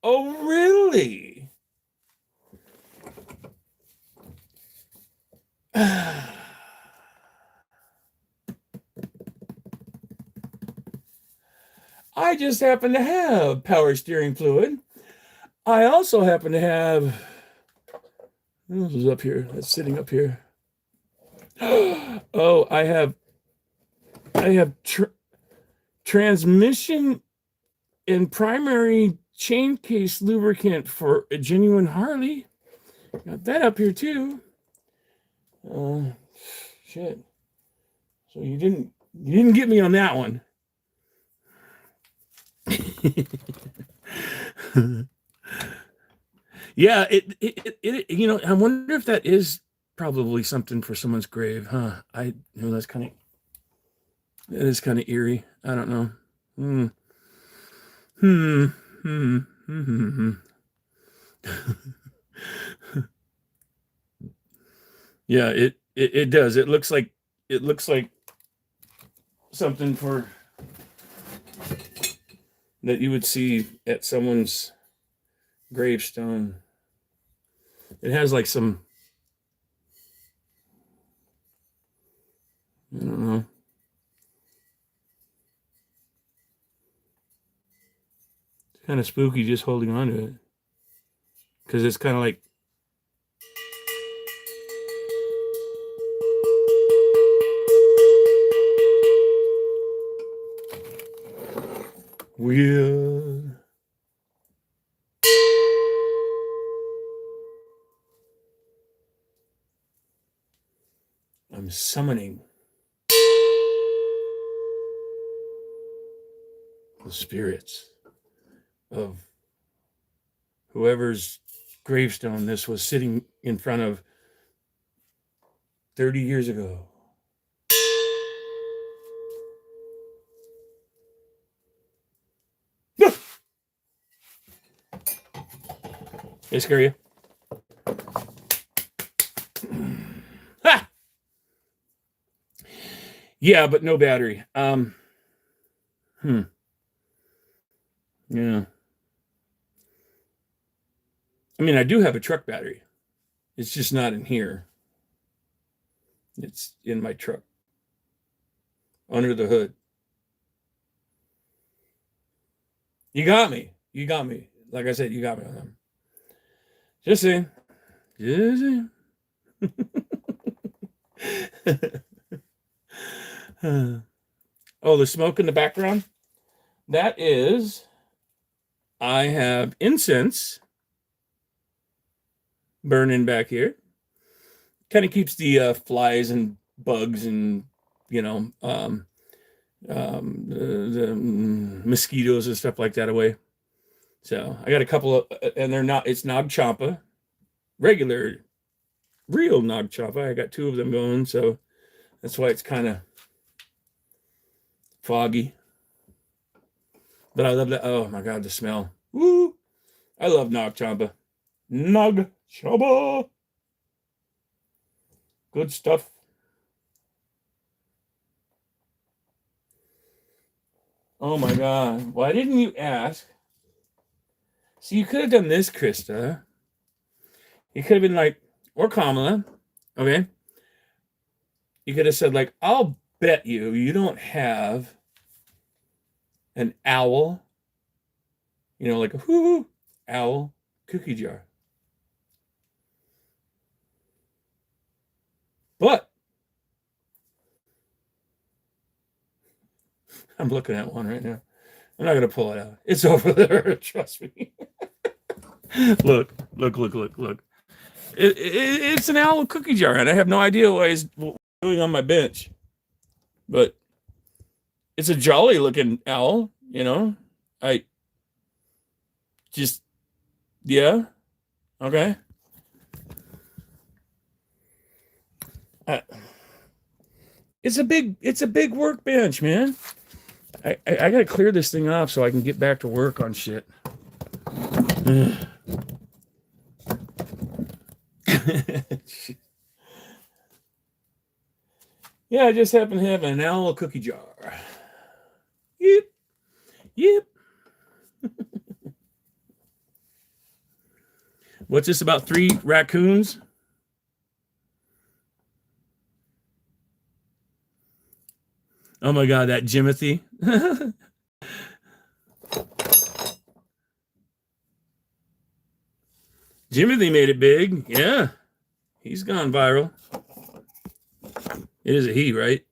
S1: Oh, really? I just happen to have power steering fluid. I also happen to have, what else is up here? That's sitting up here. Oh, I have transmission and primary chain case lubricant for a genuine Harley. Got that up here too. Shit. So you didn't get me on that one. Yeah, it I wonder if that is probably something for someone's grave, huh? I know that is kind of eerie. I don't know. Yeah, it does. It looks like something for that you would see at someone's gravestone. It has like some, I don't know. It's kind of spooky just holding on to it. Because it's kind of like, weird. I'm summoning the spirits of whoever's gravestone this was sitting in front of 30 years ago. They scare you? Ha! Yeah, but no battery. Yeah. I mean, I do have a truck battery. It's just not in here. It's in my truck. Under the hood. You got me. You got me. Like I said, you got me on them. Just saying. Just saying. Oh, the smoke in the background? That is, I have incense burning back here. Kind of keeps the flies and bugs and, the mosquitoes and stuff like that away. So I got a couple of, and it's Nag Champa, real Nag Champa. I got 2 of them going, so that's why it's kind of foggy. But I love that. Oh my God, the smell. Woo! I love Nag Champa. Nag Champa. Good stuff. Oh my God. Why didn't you ask? See, you could have done this, Krista. You could have been like, or Kamala, okay? You could have said, like, I'll bet you don't have an owl, like a whoo owl cookie jar. But I'm looking at one right now. I'm not going to pull it out. It's over there. Trust me. Look. It's an owl cookie jar, and I have no idea why he's doing on my bench. But it's a jolly looking owl, I just, yeah. Okay. It's a big workbench, man. I gotta clear this thing off so I can get back to work on shit. Yeah, I just happen to have an owl cookie jar. Yep. What's this about 3 raccoons? Oh my God, that Jimothy. Jimothy made it big. Yeah. He's gone viral. It is a he, right?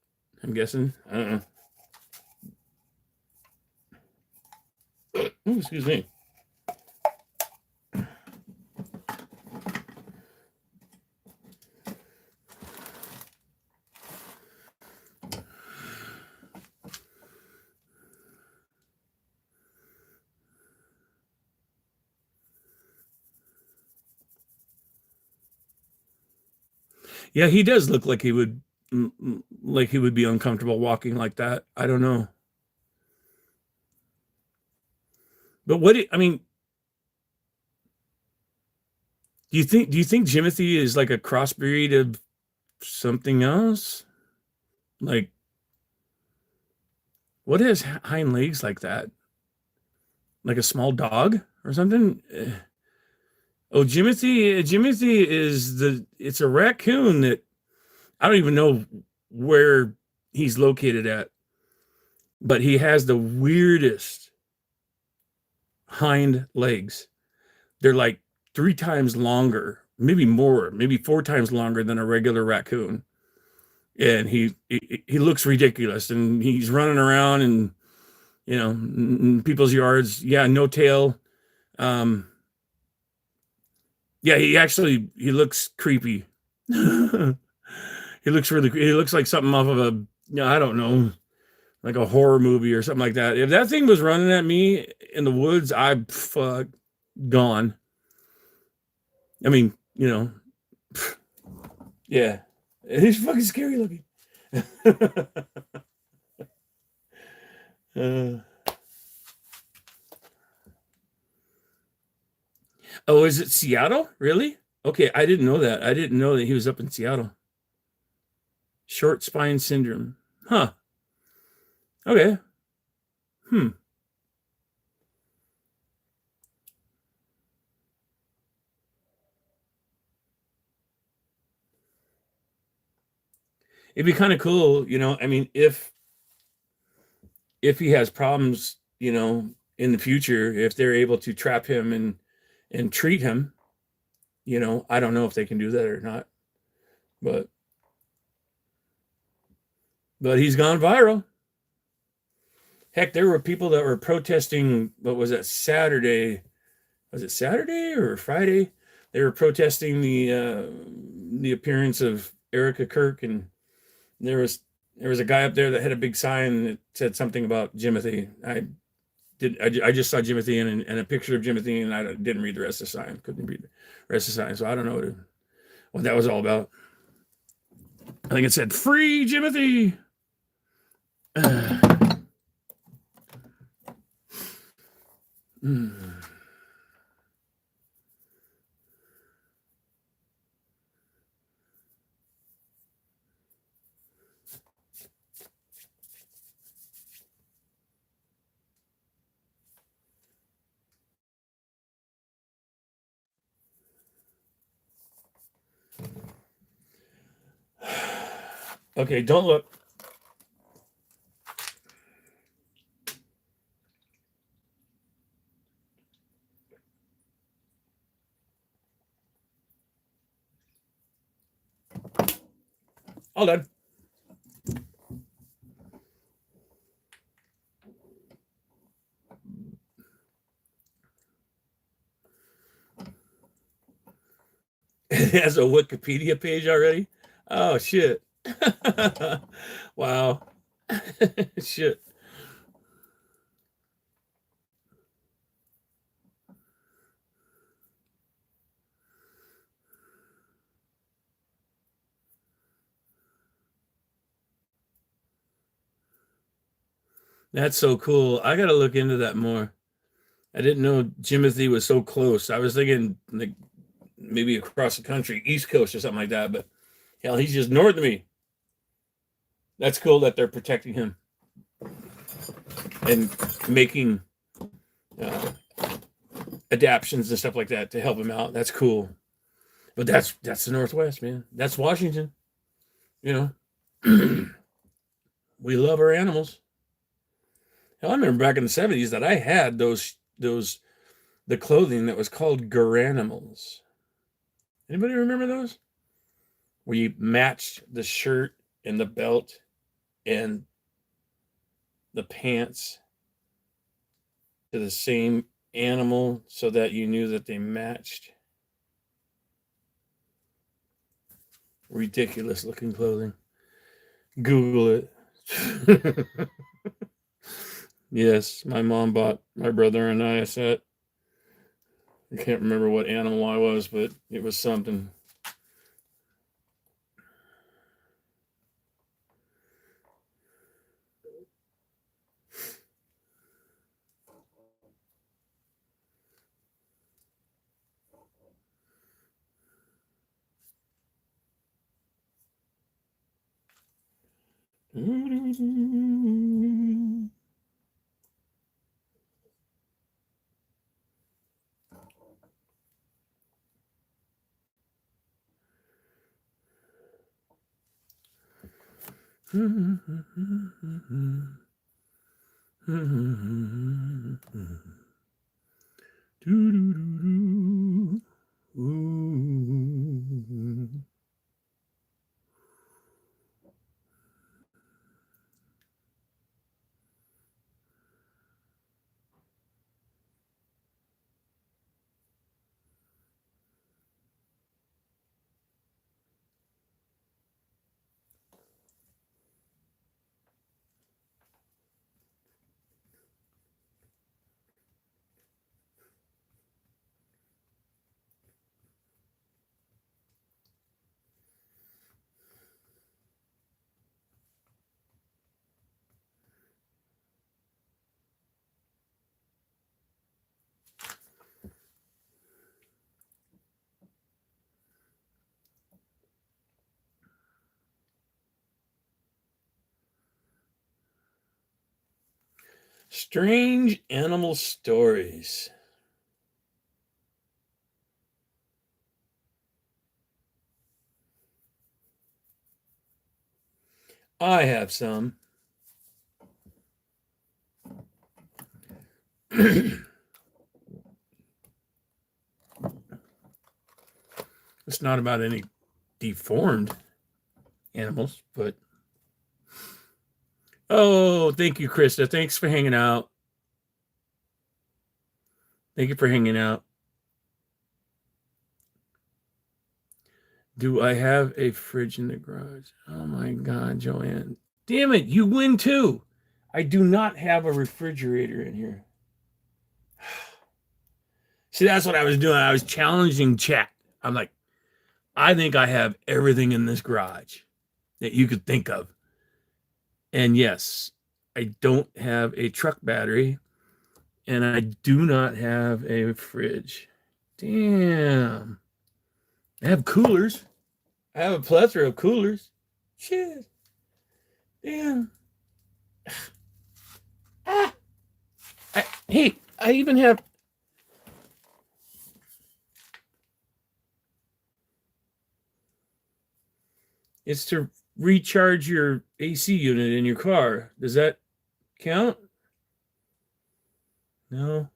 S1: I'm guessing. I don't know. Ooh, excuse me. Yeah, he does look like he would be uncomfortable walking like that. I don't know. But do you think Jimothy is like a crossbreed of something else? Like, what has hind legs like that? Like a small dog or something? Oh, Jimothy is it's a raccoon that I don't even know where he's located at, but he has the weirdest hind legs. They're like 3 times longer, maybe more, maybe 4 times longer than a regular raccoon. And he looks ridiculous, and he's running around and, in people's yards. Yeah, no tail. Yeah, he looks creepy. He looks really. He looks like something off of a. I don't know, like a horror movie or something like that. If that thing was running at me in the woods, I'd fuck gone. I mean, yeah, he's fucking scary looking. uh, oh, is it Seattle? Really? Okay, I didn't know that. I didn't know that he was up in Seattle. Short spine syndrome. Huh. Okay. Hmm. It'd be kind of cool, I mean, if he has problems, in the future, if they're able to trap him and treat him, I don't know if they can do that or not, but he's gone viral. Heck, there were people that were protesting. What was that, Saturday? Was it Saturday or Friday? They were protesting the appearance of Erica Kirk, and there was a guy up there that had a big sign that said something about Jimothy. I just saw Jimothy and a picture of Jimothy, and I didn't read the rest of the sign. Couldn't read the rest of the sign, so I don't know what that was all about. I think it said "Free Jimothy." Okay, don't look. All done. It has a Wikipedia page already. Oh shit. Wow. Shit. That's so cool. I gotta look into that more. I didn't know Jimothy was so close. I was thinking like maybe across the country, East Coast or something like that, but hell, he's just north of me. That's cool that they're protecting him and making uh, adaptions and stuff like that to help him out. That's cool. But that's the Northwest, man. That's Washington. You know, we love our animals. Hell, I remember back in the 70s that I had those the clothing that was called Garanimals. Anybody remember those? Where you matched the shirt and the belt and the pants to the same animal so that you knew that they matched. Ridiculous looking clothing. Google it. Yes, my mom bought my brother and I a set. I can't remember what animal I was, but it was something. Strange animal stories. I have some. It's not about any deformed animals, but oh, thank you, Krista. Thanks for hanging out. Thank you for hanging out. Do I have a fridge in the garage? Oh my God, Joanne. Damn it, you win too. I do not have a refrigerator in here. See, that's what I was doing. I was challenging chat. I'm like, I think I have everything in this garage that you could think of. And yes, I don't have a truck battery and I do not have a fridge. Damn. I have coolers. I have a plethora of coolers. Shit. Damn. Ah. Hey, I even have. It's to recharge your AC unit in your car. Does that count? No,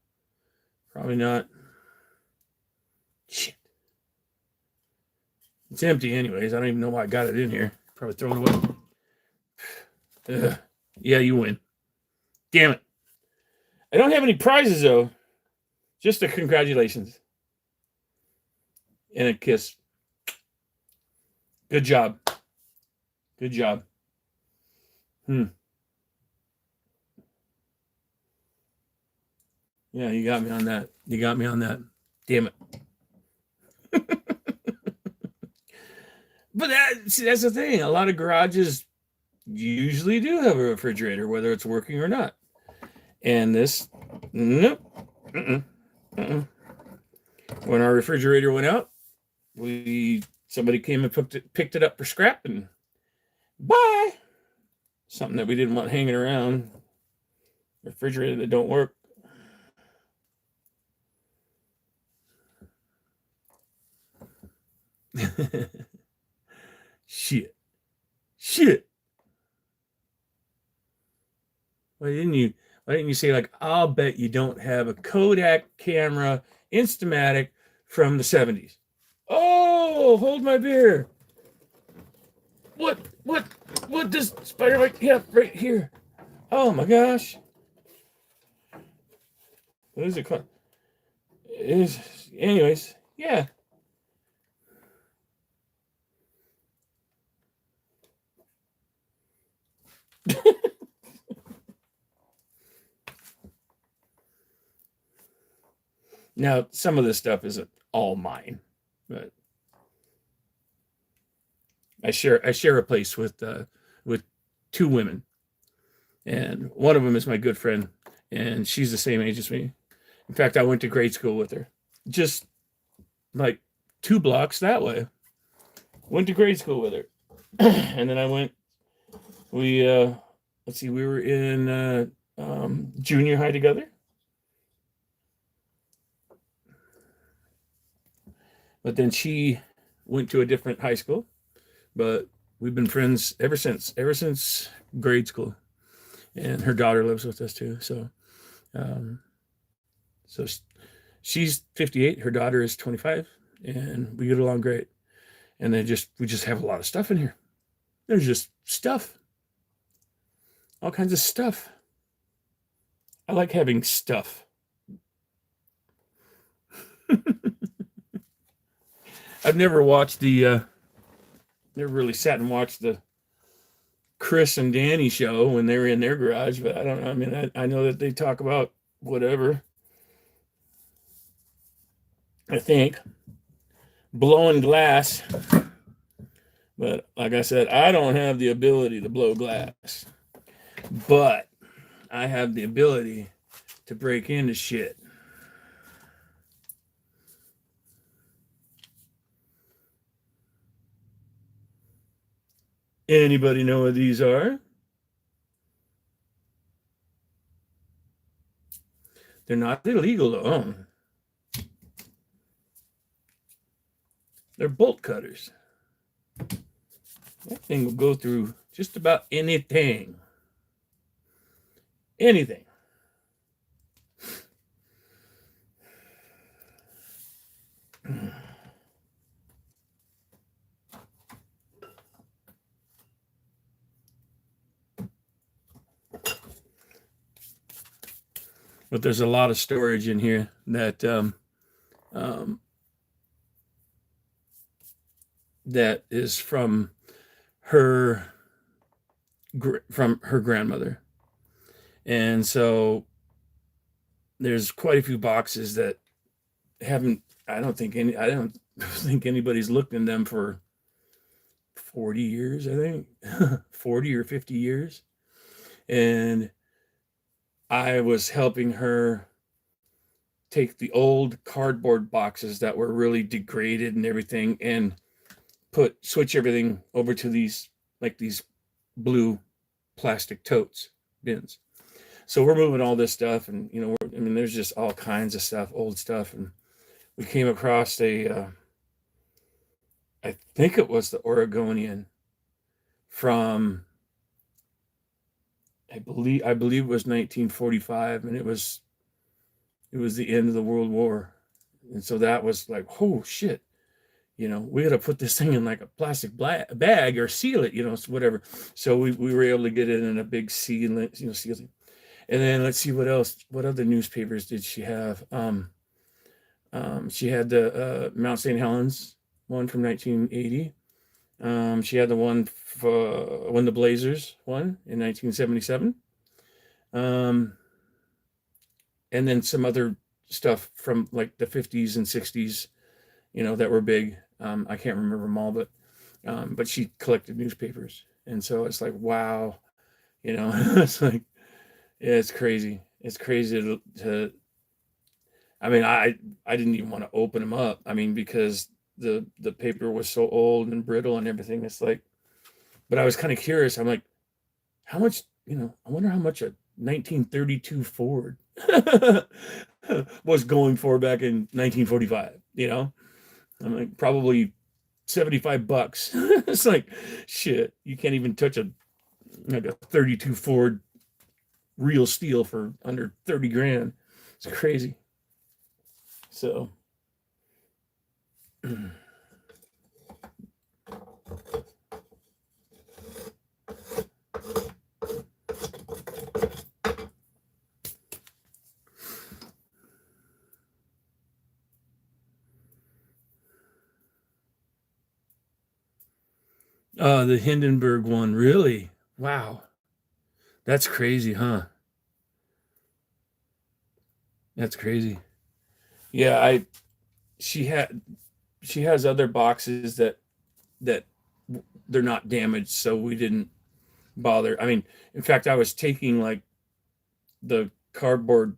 S1: probably not. Shit. It's empty anyways. I don't even know why I got it in here. Probably throw it away. Ugh. Yeah, you win. Damn it. I don't have any prizes though. Just a congratulations. And a kiss. Good job. Good job. Yeah, you got me on that. You got me on that. Damn it. But that's the thing. A lot of garages usually do have a refrigerator, whether it's working or not. And this, nope. When our refrigerator went out, somebody came and picked it up for scrap and bye. Something that we didn't want hanging around. Refrigerator that don't work. Shit. Why didn't you say, like, I'll bet you don't have a Kodak camera Instamatic from the 70s? Oh, hold my beer. What does Spider-Mike have right here? Oh my gosh. What is it called? Anyways, yeah. Now, some of this stuff isn't all mine, but I share a place with two women, and one of them is my good friend, and she's the same age as me. In fact, I went to grade school with her, just like 2 blocks that way. Went to grade school with her, and then we were in junior high together. But then she went to a different high school, but we've been friends ever since grade school. And her daughter lives with us too. So she's 58, her daughter is 25, and we get along great. And we just have a lot of stuff in here. There's just stuff. All kinds of stuff. I like having stuff. I've never really sat and watched the Chris and Danny show when they were in their garage, but I don't know. I mean, I know that they talk about whatever. I think blowing glass, but like I said, I don't have the ability to blow glass, but I have the ability to break into shit. Anybody know what these are? They're not illegal to own. They're bolt cutters. That thing will go through just about anything. Anything. But there's a lot of storage in here that that is from her grandmother, and so there's quite a few boxes that haven't. I don't think anybody's looked in them for 40 years. I think 40 or 50 years, and I was helping her take the old cardboard boxes that were really degraded and everything and switch everything over to these blue plastic totes bins. So we're moving all this stuff, and there's just all kinds of stuff, old stuff, and we came across I think it was the Oregonian from I believe it was 1945, and it was the end of the World War. And so that was like, oh shit, we got to put this thing in like a plastic bag or seal it, whatever. So we were able to get it in a big sealant, sealing. And then let's see what else. What other newspapers did she have? She had the Mount St. Helens one from 1980. She had the one for when the Blazers won in 1977. And then some other stuff from like the 50s and 60s, that were big. I can't remember them all, but she collected newspapers. And so it's like, wow, it's like, yeah, it's crazy. It's crazy to I mean, I didn't even want to open them up. I mean, because the paper was so old and brittle and everything. It's like, but I was kind of curious. I'm like, how much, I wonder how much a 1932 Ford was going for back in 1945, I'm like, probably $75. It's like, shit, you can't even touch a 32 Ford real steel for under 30 grand. It's crazy. So the Hindenburg one, really? Wow. That's crazy, huh? That's crazy. Yeah, she has other boxes that they're not damaged, so we didn't bother. I mean, in fact, I was taking like the cardboard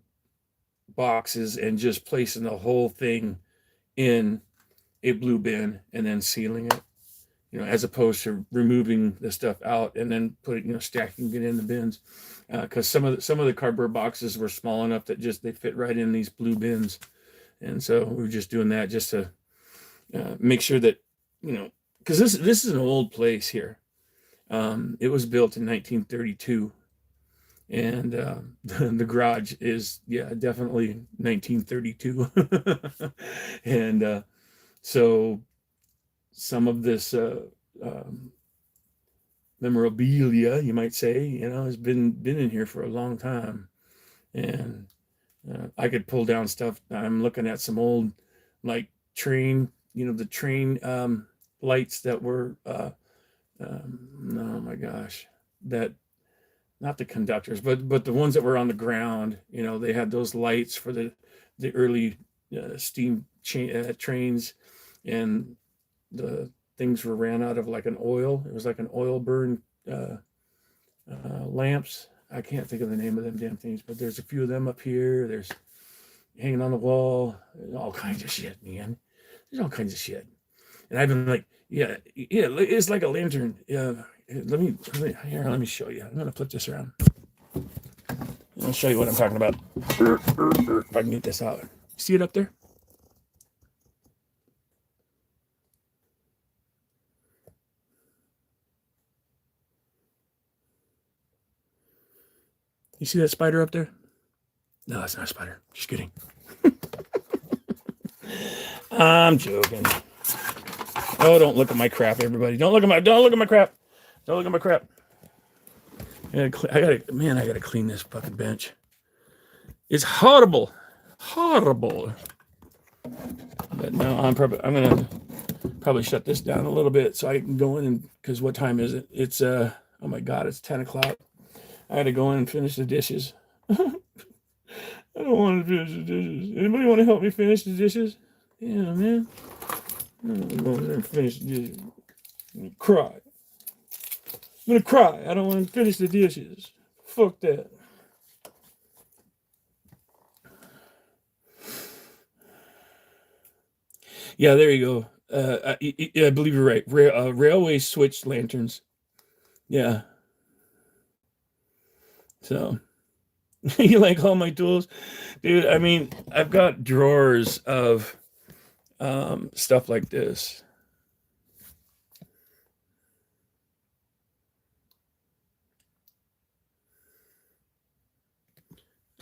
S1: boxes and just placing the whole thing in a blue bin and then sealing it, as opposed to removing the stuff out and then stacking it in the bins. Because some of the cardboard boxes were small enough that they fit right in these blue bins. And so we were just doing that just to make sure that, because this is an old place here. It was built in 1932, and the garage is, definitely 1932. And so some of this memorabilia, you might say, has been in here for a long time. And I could pull down stuff. I'm looking at some old like train, the train lights that were oh my gosh, that, not the conductors, but the ones that were on the ground. They had those lights for the early steam trains, and the things were ran out of like an oil. It was like an oil burn lamps. I can't think of the name of them damn things, but there's a few of them up here. There's hanging on the wall. All kinds of shit, man. There's all kinds of shit. And I've been like, yeah, it's like a lantern. Yeah, let me show you. I'm gonna put this around. I'll show you what I'm talking about. If I can get this out. See it up there? You see that spider up there? No, it's not a spider. Just kidding. I'm joking. Oh, don't look at my crap, everybody. Don't look at my crap. Don't look at my crap. I gotta clean this fucking bench. It's horrible. Horrible. But no, I'm gonna probably shut this down a little bit so I can go in and, because what time is it? It's oh my god, it's 10 o'clock. I gotta go in and finish the dishes. I don't want to finish the dishes. Anybody want to help me finish the dishes? Yeah, man. I'm gonna go in there and finish the dishes. I'm gonna cry. I'm gonna cry. I don't want to finish the dishes. Fuck that. Yeah, there you go. I believe you're right. Railway switch lanterns. Yeah. So, you like all my tools? Dude, I mean, I've got drawers of stuff like this.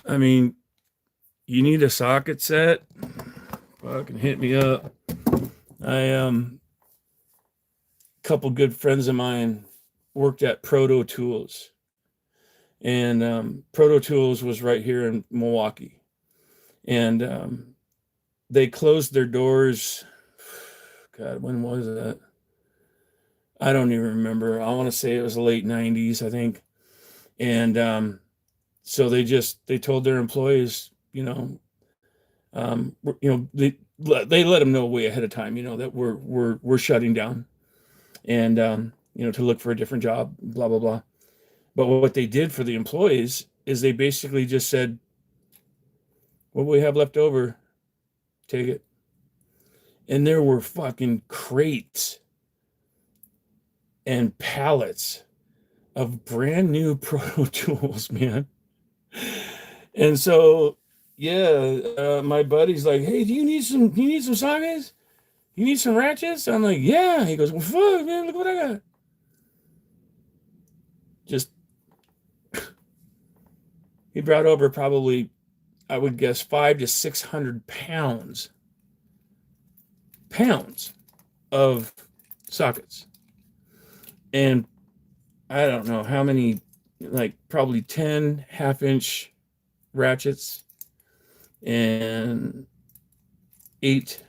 S1: I mean, you need a socket set? Fucking hit me up. Couple good friends of mine worked at Proto Tools, and Proto Tools was right here in Milwaukee, and they closed their doors. God, when was that? I don't even remember. I want to say it was the late 90s, I think. And so they told their employees, they let them know way ahead of time, that we're shutting down, and to look for a different job, blah blah blah. But what they did for the employees is they basically just said, what we have left over, take it. And there were fucking crates and pallets of brand new Proto Tools, man. And so, yeah, my buddy's like, hey, do you need some sockets? You need some ratchets? I'm like, yeah. He goes, well, fuck, man, look what I got. Just, he brought over probably, I would guess, 500 to 600 pounds of sockets. And I don't know how many, like probably 10 half-inch ratchets and 8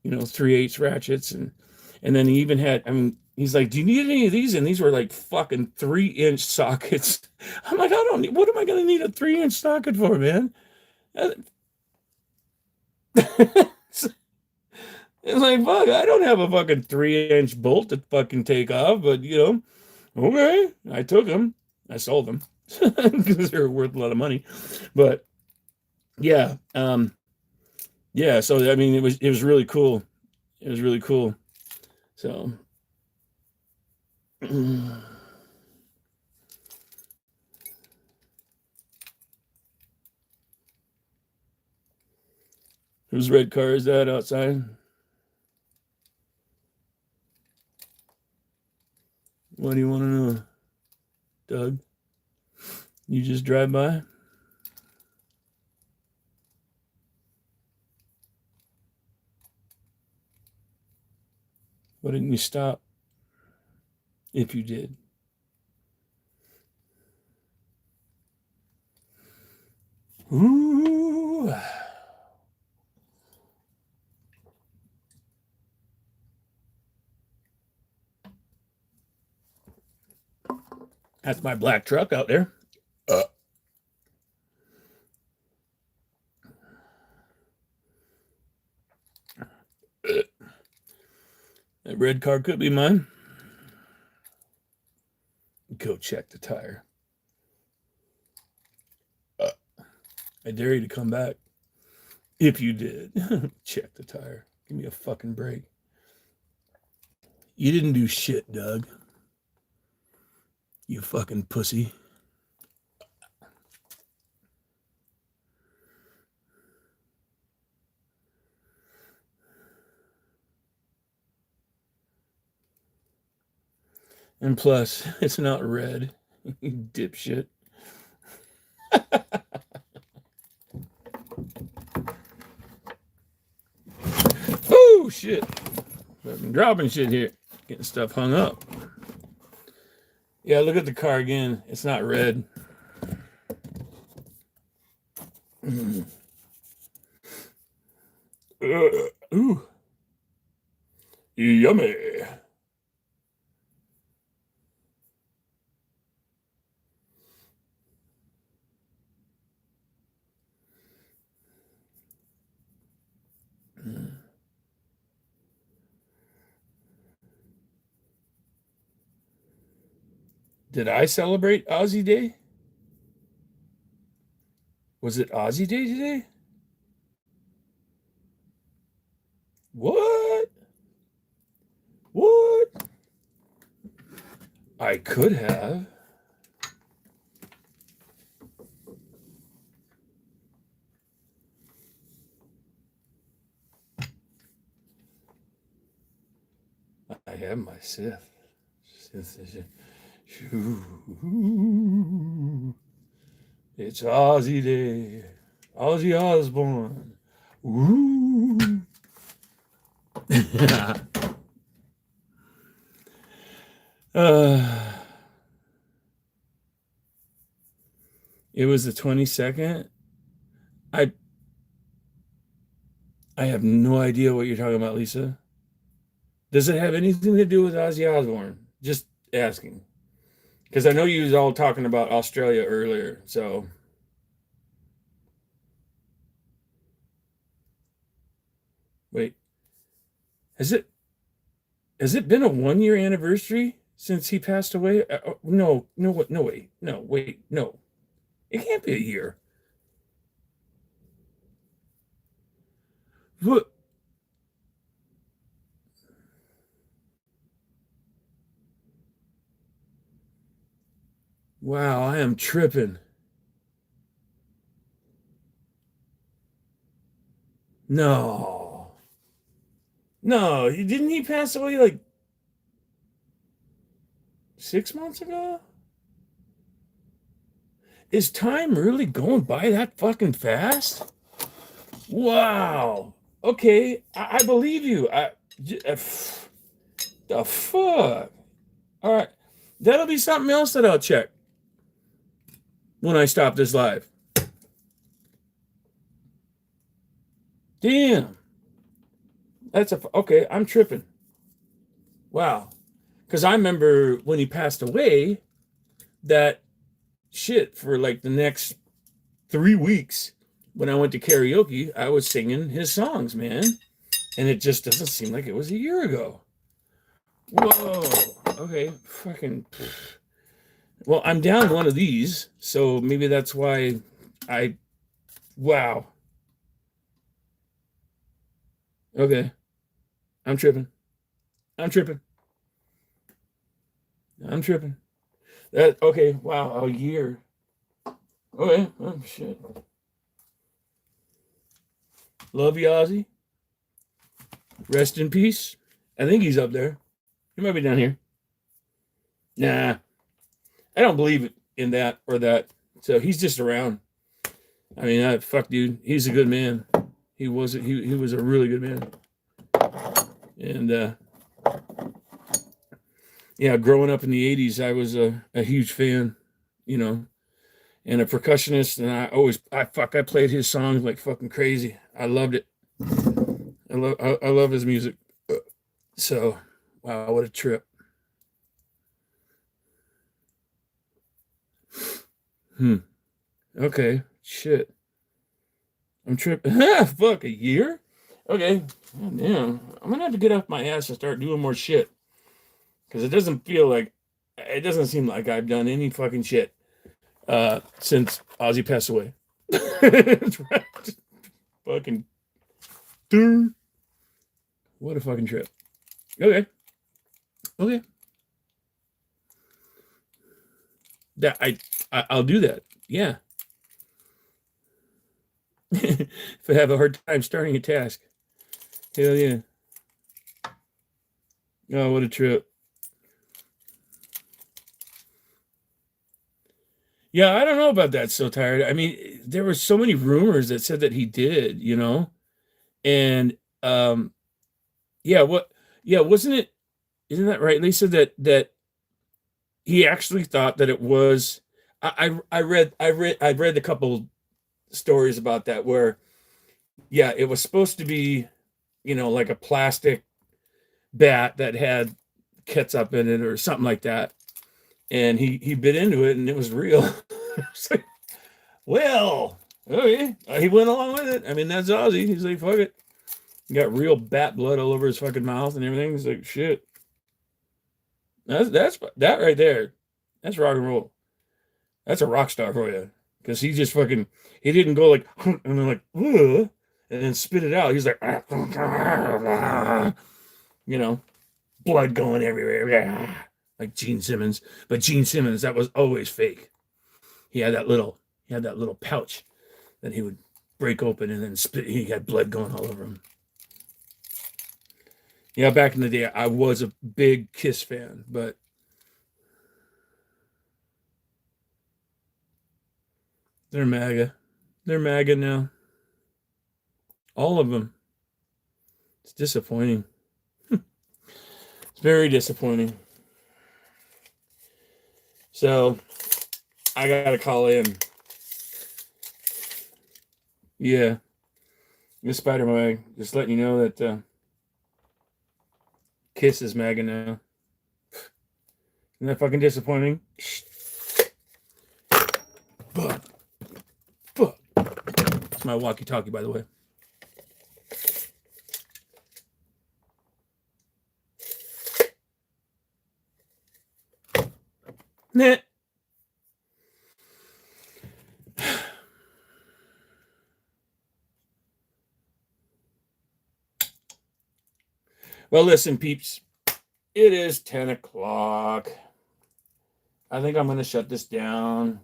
S1: 3/8 ratchets, and then he even had, I mean, he's like, do you need any of these? And these were like fucking 3-inch sockets. I'm like, I don't need, what am I gonna need a 3-inch socket for, man? It's like, fuck, I don't have a fucking 3-inch bolt to fucking take off, but okay. I took them. I sold them because they were worth a lot of money. But yeah, yeah, so I mean, it was really cool. It was really cool. So whose red car is that outside? What do you want to know, Doug? You just drive by? Why didn't you stop? If you did. Ooh. That's my black truck out there. That red car could be mine. Go check the tire. I dare you to come back. If you did, check the tire. Give me a fucking break. You didn't do shit, Doug. You fucking pussy. And plus, it's not red. You dipshit. Oh, shit. I'm dropping shit here. Getting stuff hung up. Yeah, look at the car again. It's not red. Ooh. Yummy. Did I celebrate Aussie Day? Was it Aussie Day today? What? What? I could have. I have my Sith. It's Aussie Day. Ozzy Osbourne. Ooh. It was the 22nd. I have no idea what you're talking about, Lisa. Does it have anything to do with Ozzy Osbourne? Just asking. Because I know you was all talking about Australia earlier, so wait. Has it been a 1 year anniversary since he passed away? No, no, wait, no. It can't be a year. What? Wow, I am tripping. No. No, didn't he pass away like 6 months ago? Is time really going by that fucking fast? Wow. Okay, I believe you. The fuck? All right. That'll be something else that I'll check when I stop this live. Damn. Okay, I'm tripping. Wow. Because I remember when he passed away, that shit for like the next 3 weeks when I went to karaoke, I was singing his songs, man. And it just doesn't seem like it was a year ago. Whoa. Okay. Fucking. Well, I'm down one of these, so maybe that's why I. Wow. Okay. I'm tripping. I'm tripping. I'm tripping. That okay? Wow, a year. Okay. Oh shit. Love you, Ozzy. Rest in peace. I think he's up there. He might be down here. Nah, I don't believe in that or that. So he's just around. I mean, fuck, dude. He's a good man. He was a really good man. And yeah, growing up in the '80s, I was a huge fan, you know, and a percussionist. And I played his songs like fucking crazy. I loved it. I love his music. So, wow, what a trip. Hmm. Okay. Shit. I'm tripping. Fuck, a year? Okay. Oh, damn. I'm gonna have to get off my ass and start doing more shit. Because it doesn't seem like I've done any fucking shit since Ozzy passed away. Fucking dude. What a fucking trip. Okay. Okay. That I'll do that. Yeah. If I have a hard time starting a task. Hell yeah. Oh, what a trip. Yeah, I don't know about that. So tired. I mean, there were so many rumors that said that he did, and yeah, yeah, wasn't it? Isn't that right, Lisa? That he actually thought that it was. I read a couple stories about that where, yeah, it was supposed to be, like a plastic bat that had ketchup in it or something like that, and he bit into it and it was real. It's like, well, okay, he went along with it. I mean, that's Ozzy. He's like, fuck it. He got real bat blood all over his fucking mouth and everything. He's like, shit. That's that right there. That's rock and roll. That's a rock star for you. Because he just fucking, he didn't go like, and then like, ugh, and then spit it out. He's like, blood going everywhere. Like Gene Simmons. But Gene Simmons, that was always fake. He had that little pouch that he would break open and then spit. He had blood going all over him. Yeah, back in the day, I was a big Kiss fan, but they're MAGA. They're MAGA now. All of them. It's disappointing. It's very disappointing. So, I gotta call in. Yeah. Miss Spider-Mike, just letting you know that Kiss is MAGA now. Isn't that fucking disappointing? Fuck. It's my walkie-talkie, by the way. Nah. Well, listen, peeps. It is 10 o'clock. I think I'm going to shut this down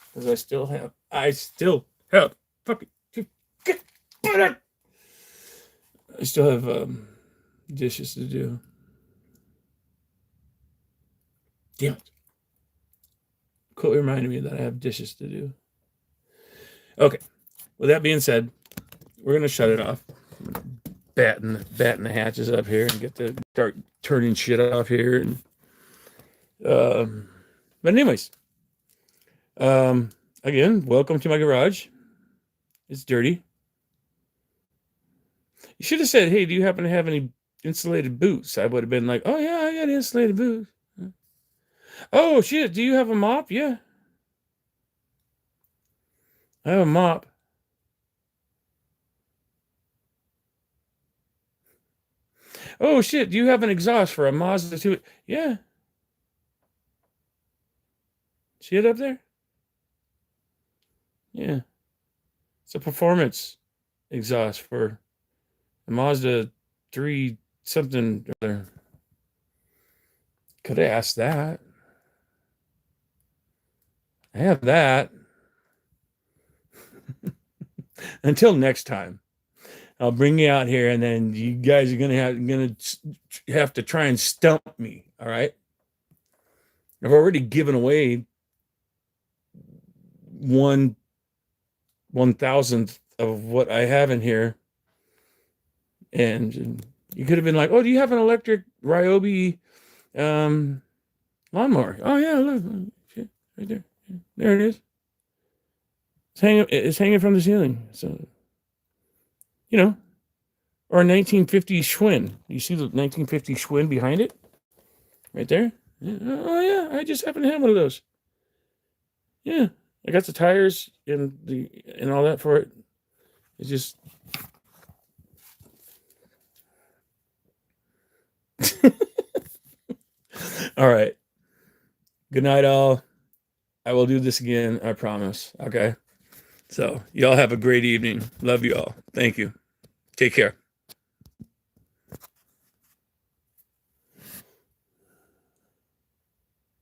S1: because I still have fucking, I still have dishes to do. Damn it. Chloe reminded me that I have dishes to do. Okay. With that being said, we're going to shut it off. Batting the hatches up here and start turning shit off here. And but anyways, again, welcome to my garage. It's dirty. You should have said, "Hey, do you happen to have any insulated boots?" I would have been like, "Oh yeah, I got insulated boots." Oh shit, do you have a mop? Yeah, I have a mop. Oh shit, do you have an exhaust for a Mazda 2? Yeah. See it up there? Yeah. It's a performance exhaust for a Mazda 3 something or other. Could have asked that. I have that. Until next time. I'll bring you out here, and then you guys are gonna have to try and stump me. All right. I've already given away 1/1000th of what I have in here, and you could have been like, "Oh, do you have an electric Ryobi lawnmower?" Oh yeah, look, right there. There it is. It's hanging from the ceiling. So. Or a 1950 Schwinn. You see the 1950 Schwinn behind it? Right there? Yeah. Oh, yeah. I just happen to have one of those. Yeah. I got the tires and all that for it. It's just... All right. Good night, all. I will do this again. I promise. Okay? So, y'all have a great evening. Love you all. Thank you. Take care.